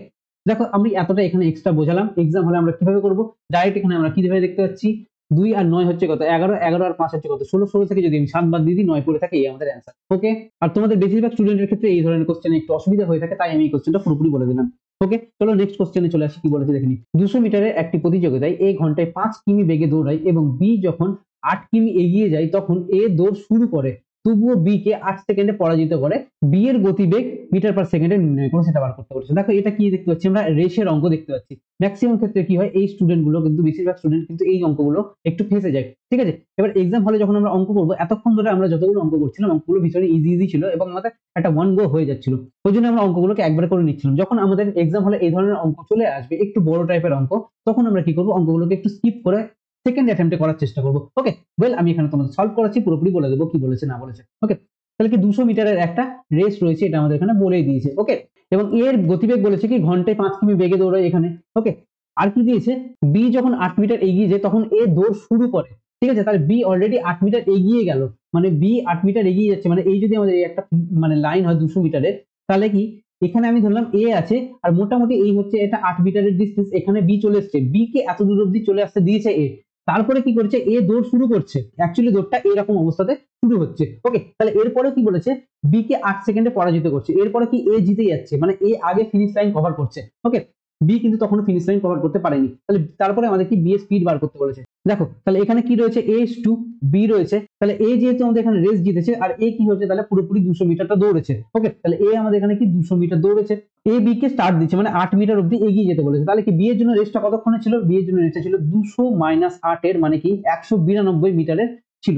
দেখো আমি এতটা এখানে এক্সট্রা বোঝালাম, এক্সাম হলে আমরা কিভাবে করব, ডাইরেক্ট এখানে আমরা কিভাবে দেখতে পাচ্ছি, 2 আর 9 হচ্ছে কত 11, 11 আর 5 হচ্ছে কত 16, 16 থেকে যদি আমি 7 বাদ দিয়ে দিই 9 পড়ে থাকে, এই আমাদের অ্যান্সার। ওকে, আর তোমাদের বেশিরভাগ স্টুডেন্টের ক্ষেত্রে এই ধরনের কোশ্চেনে একটু অসুবিধা হয়ে থাকে, তাই আমি এই কোশ্চেনটা পুরোপুরি বলে দিলাম। ওকে, চলো নেক্সট কোশ্চেনে চলে আসি, কি বলেছে দেখে নিই। 200 মিটারের একটি প্রতিযোগিতায় এ ঘন্টায় 5 কিমি বেগে দৌড়ায় এবং বি যখন 8 কিমি এগিয়ে যায় তখন এ দৌড় শুরু করে, তবুও বি কে 8 সেকেন্ডে পরাজিত করে, বি এর গতিবেগ মিটার পার সেকেন্ডে নির্ণয় করে সেটা বার করতে বলেছে। দেখো এটা কি দেখতে পাচ্ছি, আমরা রেসের অঙ্ক দেখতে পাচ্ছি। ম্যাক্সিমাম ক্ষেত্রে কি হয়, এই স্টুডেন্ট গুলো কিন্তু, বেশিরভাগ স্টুডেন্ট কিন্তু এই অঙ্কগুলো একটু ফেঁসে যায়। ঠিক আছে, এবার এক্সাম হলে যখন আমরা অঙ্ক করবো, এতক্ষণ ধরে আমরা যতগুলো অঙ্ক করছিলাম অঙ্কগুলো ভীষণ ইজি ইজি ছিল এবং আমাদের একটা ওয়ান গো হয়ে যাচ্ছিল, ওই জন্য আমরা অঙ্কগুলোকে একবার করে নিচ্ছিলাম। যখন আমাদের এক্সাম হলে এই ধরনের অঙ্ক চলে আসবে, একটু বড় টাইপের অঙ্ক, তখন আমরা কি করবো, অঙ্কগুলোকে একটু স্কিপ করে সেকেন্ড অ্যাটেম্পটে করার চেষ্টা করবো। ওকে, ওয়েল আমি এখানে তোমাদের সলভ করাচ্ছি, পুরোপুরি বলে দেবো কি বলেছে না বলেছে। ওকে, তাহলে কি 200 মিটারের একটা রেস রয়েছে, এটা আমাদের এখানে বলেই দিয়েছে। ওকে, এবং এর গতিবেগ বলেছে কি ঘন্টায় 5 কিমি বেগে দৌড়ায় এখানে। ওকে, আর কি দিয়েছে, বি যখন 8 মিটার এগিয়ে যায় তখন এ দৌড় শুরু করে। ঠিক আছে, তাহলে বি অলরেডি 8 মিটার এগিয়ে গেল, মানে বি 8 মিটার এগিয়ে যাচ্ছে, মানে এই যদি আমাদের এই একটা মানে লাইন হয় 200 মিটারের, তাহলে কি এখানে আমি ধরলাম এ আছে, আর মোটামুটি এই হচ্ছে এটা 8 মিটারের ডিস্টেন্স, এখানে বি চলে এসছে, বি কে এত দূর অব্দি চলে আসতে দিয়েছে এ, তারপরে কি করছে, এ দৌড় শুরু করছে, অ্যাকচুয়ালি দৌড়টা এরকম অবস্থাতে শুরু হচ্ছে। ওকে, তাহলে এরপরে কি বলেছে, বি কে 8 সেকেন্ডে পরাজিত করছে, এরপরে কি এ জিতে যাচ্ছে, মানে এ আগে ফিনিশ লাইন কভার করছে। ওকে, বি কিন্তু তখন ফিনিশ লাইন কভার করতে পারেনি, তাহলে তারপরে আমাদের কি বি এর স্পিড বার করতে বলেছে। দেখো তাহলে এখানে কি রয়েছে, এ টু বি রয়েছে, তাহলে এ যেহেতু আমাদের এখানে রেস জিতেছে, আর এ কি হচ্ছে, তাহলে পুরোপুরি 200 মিটারটা দৌড়েছে। ওকে, তাহলে এ আমাদের এখানে কি 200 metre দৌড়েছে, A B K start দিচ্ছে, মানে 8 মিটার অব্দি এগিয়ে যেতে বলেছে। তাহলে কি বি এর জন্য রেসটা কতক্ষণে ছিল, বি এর জন্য রেসটা ছিল 200 মাইনাস 8 এর মানে কি 192 মিটারের ছিল।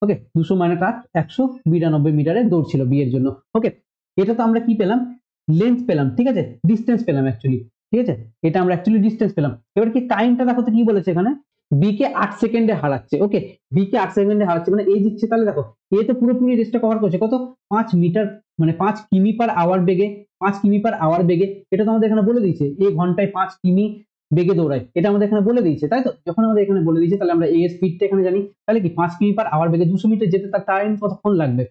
ওকে, 200 মাইনাস 8 192 মিটারের দৌড় ছিল বি এর জন্য। ওকে, এটা তো আমরা কি পেলাম, লেন্থ পেলাম, ঠিক আছে, ডিস্টেন্স পেলাম অ্যাকচুয়ালি। ঠিক আছে, এটা আমরা অ্যাকচুয়ালি ডিস্টেন্স পেলাম। এবার কি টাইমটা দেখো তো কি বলেছে এখানে, বি কে 8 সেকেন্ডে হারাচ্ছে। ওকে, বি কে 8 সেকেন্ডে হারাচ্ছে মানে এই দিচ্ছে, তাহলে দেখো এ তো পুরোপুরি রেসটা কভার করছে কত, 5 মিটার, মানে 5 কিমি পার আওয়ার বেগে, 5 কিমি পার আওয়ার বেগে, এটা তো আমাদের এখানে বলে দিয়েছে, এই ঘন্টায় 5 কিমি বেগে দৌড়ায়, এটা আমাদের এখানে বলে দিয়েছে, তাই তো। যখন আমাদের এখানে বলে দিয়েছে তাহলে আমরা এ এর স্পিডটা এখানে জানি, তাহলে কি 5 কিমি পার আওয়ার বেগে 200 মিটার যেতে তার টাইম কতক্ষণ লাগবে,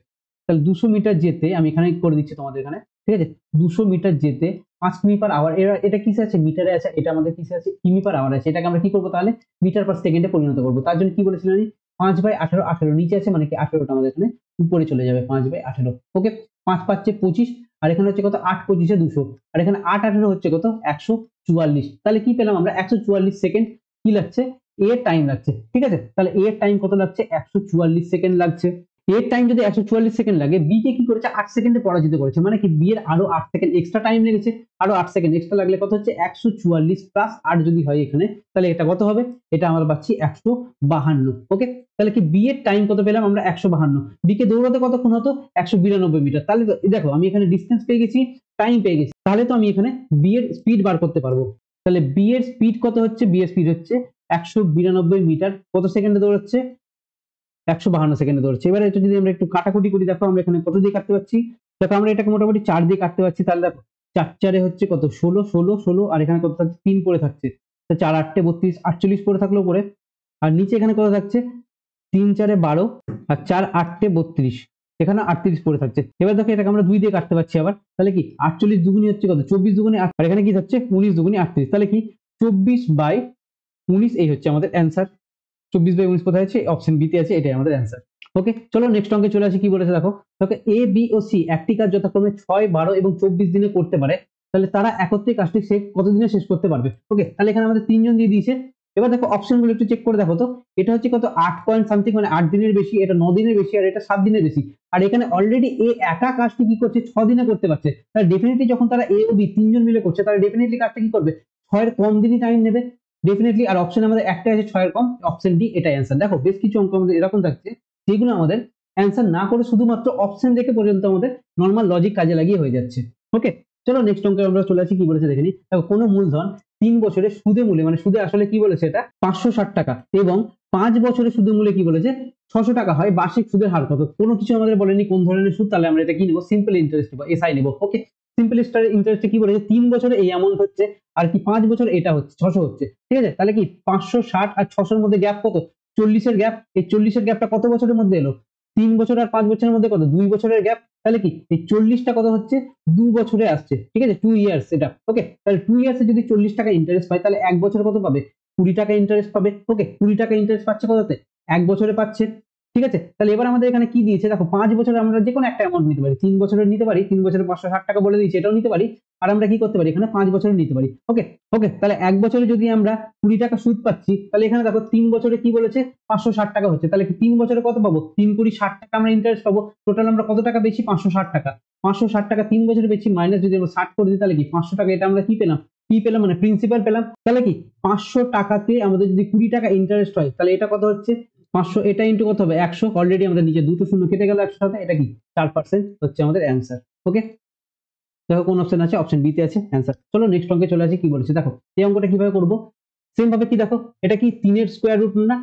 তাহলে 200 মিটার যেতে আমি এখানে করে দিচ্ছি তোমাদের এখানে। ঠিক আছে, 200 মিটার যেতে 5 কিমি পার আওয়ার, এটা কিসে আছে, মিটারে আছে, এটা আমাদের কিসে আছে, কিমি পার আওয়ার আছে, এটাকে আমরা কি করবো তাহলে মিটার পার সেকেন্ডে পরিণত করবো। তার জন্য কি বলেছিলাম আমি, 5/18, 18 নিচে আছে মানে কি 18টা আমাদের এখানে উপরে চলে যাবে, 5/18। ওকে, 5 পাচ্ছে 25, আর এখানে হচ্ছে কত 8 25 200, আর এখানে 8 18 হচ্ছে কত 144। তাহলে কি পেলাম আমরা 144 সেকেন্ড কি লাগছে, এর টাইম লাগছে। ঠিক আছে, তাহলে এর টাইম কত লাগছে, 144 সেকেন্ড লাগছে। এর টাইম যদি 144 সেকেন্ড লাগে, বি কে কি করেছে 8 সেকেন্ডে পরাজিত করেছে, মানে কি বি এর আরো 8 সেকেন্ড এক্সট্রা টাইম লেগেছে, আরো 8 সেকেন্ড এক্সট্রা লাগলে কত হচ্ছে 144 প্লাস 8 যদি হয় এখানে, তাহলে এটা কত হবে, এটা আমরা পাচ্ছি 152। ওকে, তাহলে কি বি এর টাইম কত পেলাম আমরা 152, বি কে দৌড়াতে কতক্ষণ হতো 192 মিটার। তাহলে দেখো আমি এখানে ডিস্টেন্স পেয়ে গেছি, টাইম পেয়ে গেছি, তাহলে তো আমি এখানে বি এর স্পিড বার করতে পারবো। তাহলে বি এর স্পিড কত হচ্ছে, বি এর স্পিড হচ্ছে 192 মিটার, কত সেকেন্ডে দৌড়াচ্ছে 152 সেকেন্ডে দৌড়ছে। এবারে এটা যদি আমরা একটু কাটাকুটি করি, দেখো আমরা এখানে কত দিয়ে কাটতে পারছি, দেখো আমরা এটাকে মোটামুটি 4 দিয়ে কাটতে পারছি, তাহলে দেখো 4 4 হচ্ছে কত 16 16 16, আর এখানে কত থাকছে 3 পড়ে থাকছে, 4 8 32 48 পড়ে থাকলো উপরে, আর নিচে এখানে কত থাকছে 3 4 12, আর 4 8 32, এখানে 38 পড়ে থাকছে। এবার দেখো এটাকে আমরা 2 দিয়ে কাটতে পারছি আবার, তাহলে কি 48 দুগুণি হচ্ছে কত 24 দুগুণি 8, আর এখানে কি থাকছে 19 দুগুণি 38, তাহলে কি 24/19 এই হচ্ছে আমাদের অ্যান্সার। 24/19 কোথায় আছে, অপশন বি তে আছে, এটাই আমাদের অ্যান্সার। ওকে, চলো নেক্সট অঙ্কে চলে আসি, কি বলেছে দেখো, এ বি ও সি একটি কাজ যথাক্রমে 6 12 এবং 24 দিনে করতে পারে, তাহলে তারা একত্রে কাজটি কত দিনে শেষ করতে পারবে। ওকে, তাহলে এখানে আমাদের তিনজন দিয়ে দিয়েছে, এবার দেখো অপশনগুলো একটু চেক করে দেখো তো, এটা হচ্ছে কত 8 পয়েন্ট সামথিং, মানে 8 দিনের বেশি, এটা 9 দিনের বেশি, আর এটা 7 দিনের বেশি। আর এখানে অলরেডি এ একা কাজটি কি করছে 6 দিনে করতে পারছে, তাহলে ডেফিনেটলি যখন তারা এ ও বি তিনজন মিলে করছে, তাহলে ডেফিনেটলি কাজটা কি করবে 6 এর কম দিনই টাইম নেবে ডেফিনেটলি। আর অপশন আমাদের একটাই আছে 6 এর কম, অপশন ডি এটাই অ্যান্সার। দেখো বেশ কিছু অঙ্ক আমাদের এরকম থাকছে যেগুলো আমাদের অ্যান্সার না করে শুধুমাত্র অপশন দেখে পর্যন্ত আমাদের নর্মাল লজিক কাজে লাগিয়ে হয়ে যাচ্ছে। ওকে, চলো নেক্সট অঙ্কে আমরা চলে আসি, কি বলেছে দেখে নিই। দেখো কোনো মূলধন 3 বছরে সুদে মূল্যে, মানে সুদে আসলে কি বলেছে এটা 560 টাকা, এবং 5 বছরে সুদে মূল্যে কি বলেছে 600 টাকা হয়, বার্ষিক সুদের হার কত? কোনো কিছু আমাদের বলেনি কোন ধরনের সুদ, তাহলে আমরা এটা কি নিব সিম্পল ইন্টারেস্ট বা এসআই নিব। ওকে, সিম্পল ইন্টারেস্টে কি বলেছে 3 বছরে এই অ্যামাউন্ট হচ্ছে, আর কি 5 বছর এটা হচ্ছে 600 হচ্ছে, ঠিক আছে। তাহলে কি 560 আর 600 এর মধ্যে গ্যাপ কত? 40 এর গ্যাপ। এই 40 এর গ্যাপটা কত বছরের মধ্যে এলো? 3 বছর আর 5 বছরের মধ্যে কত? 2 বছরের গ্যাপ। তাহলে কি এই 40টা কত হচ্ছে 2 বছরে আসছে, ঠিক আছে, 2 ইয়ার্স এটা। ওকে, তাহলে 2 ইয়ার্সে যদি 40 টাকা ইন্টারেস্ট পায়, তাহলে এক বছরে কত পাবে 20 টাকা ইন্টারেস্ট পাবে। ওকে, 20 টাকা ইন্টারেস্ট পাচ্ছে কততে? এক বছরে পাচ্ছে, ঠিক আছে। তাহলে এবার আমাদের এখানে কি দিয়েছে দেখো, 5 বছরে আমরা যে কোনো একটা অ্যামাউন্ট নিতে পারি, 3 বছরের নিতে পারি, 3 বছরে 560 টাকা বলে দিয়েছি এটাও নিতে পারি, আর আমরা কি করতে পারি এখানে 5 বছরের নিতে পারি। ওকে ওকে, তাহলে এক বছরে যদি আমরা 20 টাকা সুদ পাচ্ছি, তাহলে এখানে দেখো 3 বছরে কি বলেছে 560 টাকা হচ্ছে, তাহলে কি 3 বছরে কত পাবো? 3 কুড়ি 60 টাকা আমরা ইন্টারেস্ট পাবো। টোটাল আমরা কত টাকা বেশি? 560 টাকা। 560 টাকা 3 বছরে বেশি মাইনাস যদি আমরা 60 করে দিই, তাহলে কি 500 টাকা এটা আমরা কি পেলাম? কি পেলাম মানে প্রিন্সিপাল পেলাম। তাহলে কি 500 টাকাতে আমাদের যদি 20 টাকা ইন্টারেস্ট হয়, তাহলে এটা কত হচ্ছে 500, এটা ইন্টু কত হবে 100, অলরেডি আমাদের নিচে দুটো শূন্য কেটে গেল 100 সাথে, এটা কি 4% হচ্ছে আমাদের অ্যান্সার। ওকে, দেখো কোন অপশন আছে, অপশন বি তে আছে অ্যান্সার। চলো নেক্সট অঙ্কে চলে আসি, কি বলেছে দেখো। এই অঙ্কটা কিভাবে করব, সেম ভাবে কি দেখো, এটা কি 3 এর স্কয়ার রুট না,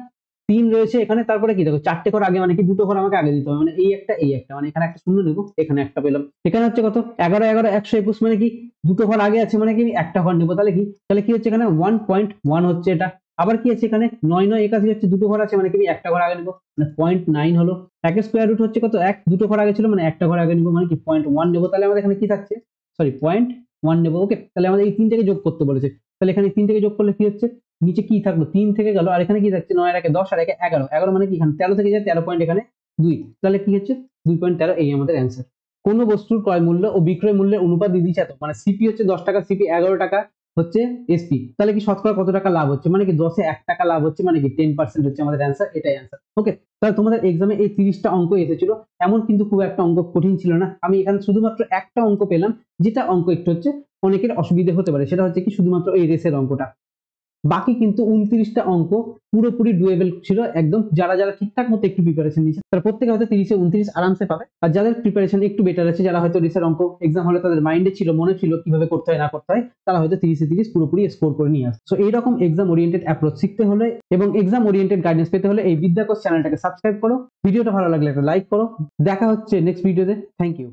3 রয়েছে এখানে, তারপরে কি দেখো 4টে ঘর আগে, মানে কি দুটো ঘর আমাকে আগে দিতে হবে, মানে এই একটা, মানে এখানে একটা শূন্য নেবো, এখানে একটা পেলাম। এখানে হচ্ছে কত 11 11 121, মানে কি দুটো ঘর আগে আছে, মানে কি আমি একটা ঘর নেবো। তাহলে কি হচ্ছে এখানে 1.1 হচ্ছে এটা। আবার কি আছে এখানে 9 9 81 হচ্ছে, দুটো ঘর আছে, মানে কি আমি একটা ঘর আগে নেবো, মানে 0.9 হলো। একের স্কয়ার রুট হচ্ছে কত 1, দুটো ঘর আগে ছিল, মানে একটা ঘর আগে নেবো, মানে কি 0.1 নেবো। তাহলে আমাদের এখানে কি থাকছে, সরি 0.1 নেবো। ওকে, তাহলে আমাদের এই 3 থেকে যোগ করতে বলেছে, তাহলে এখানে 3 থেকে যোগ করলে কি হচ্ছে, নিচে কি থাকলো 3 থেকে গেল, আর এখানে কি থাকছে 9 আর 1 10 আর 1 11, 11 মানে কি এখানে 13 থেকে যায় 13 পয়েন্ট, এখানে 2, তাহলে কি হচ্ছে 2.13, এই আমাদের অ্যান্সার। কোন বস্তুর ক্রয় মূল্য ও বিক্রয় মূল্যের অনুপাত দিয়ে দিচ্ছে এত, মানে সিপি হচ্ছে 10 টাকা, সিপি 11 টাকা হচ্ছে এসপি, তাহলে কি শতকরা কত টাকা লাভ হচ্ছে, মানে কি 10 এ 1 টাকা লাভ হচ্ছে, মানে কি 10% হচ্ছে আমাদের অ্যান্সার, এটাই অ্যান্সার। ওকে, তাহলে তোমাদের এক্সামে এই 30টা অঙ্ক এসেছিল, এমন কিন্তু খুব একটা অঙ্ক কঠিন ছিল না। আমি এখানে শুধুমাত্র একটা অঙ্ক পেলাম, যেটা অঙ্ক একটু হচ্ছে অনেকের অসুবিধা হতে পারে, সেটা হচ্ছে কি শুধুমাত্র এই রেসের অঙ্কটা। বাকি কিন্তু 29টা অঙ্ক পুরোপুরি ডুয়েবল ছিল একদম। যারা যারা ঠিকঠাক মতো একটু প্রিপারেশন নিয়েছে, তারা প্রত্যেকে হয়তো 30 এ 29 আরামসে পাবে। আর যাদের প্রিপারেশন একটু বেটার আছে, যারা হয়তো রেসের অঙ্ক এক্সাম হলে তাদের মাইন্ডে ছিল, মনে ছিল কিভাবে করতে হয় না করতে হয়, তারা হয়তো 30 এ 30 পুরোপুরি স্কোর করে নিয়ে আসে। সো এইরকম এক্সাম ওরিয়েন্টেড অ্যাপ্রোচ শিখতে হলে এবং এক্সাম ওরিয়েন্টেড গাইডেন্স পেতে হলে এই বিদ্যা কোর্স চ্যানেলটাকে সাবস্ক্রাইব করো। ভিডিওটা ভালো লাগলে একটা লাইক করো। দেখা হচ্ছে নেক্সট ভিডিওতে। Thank you.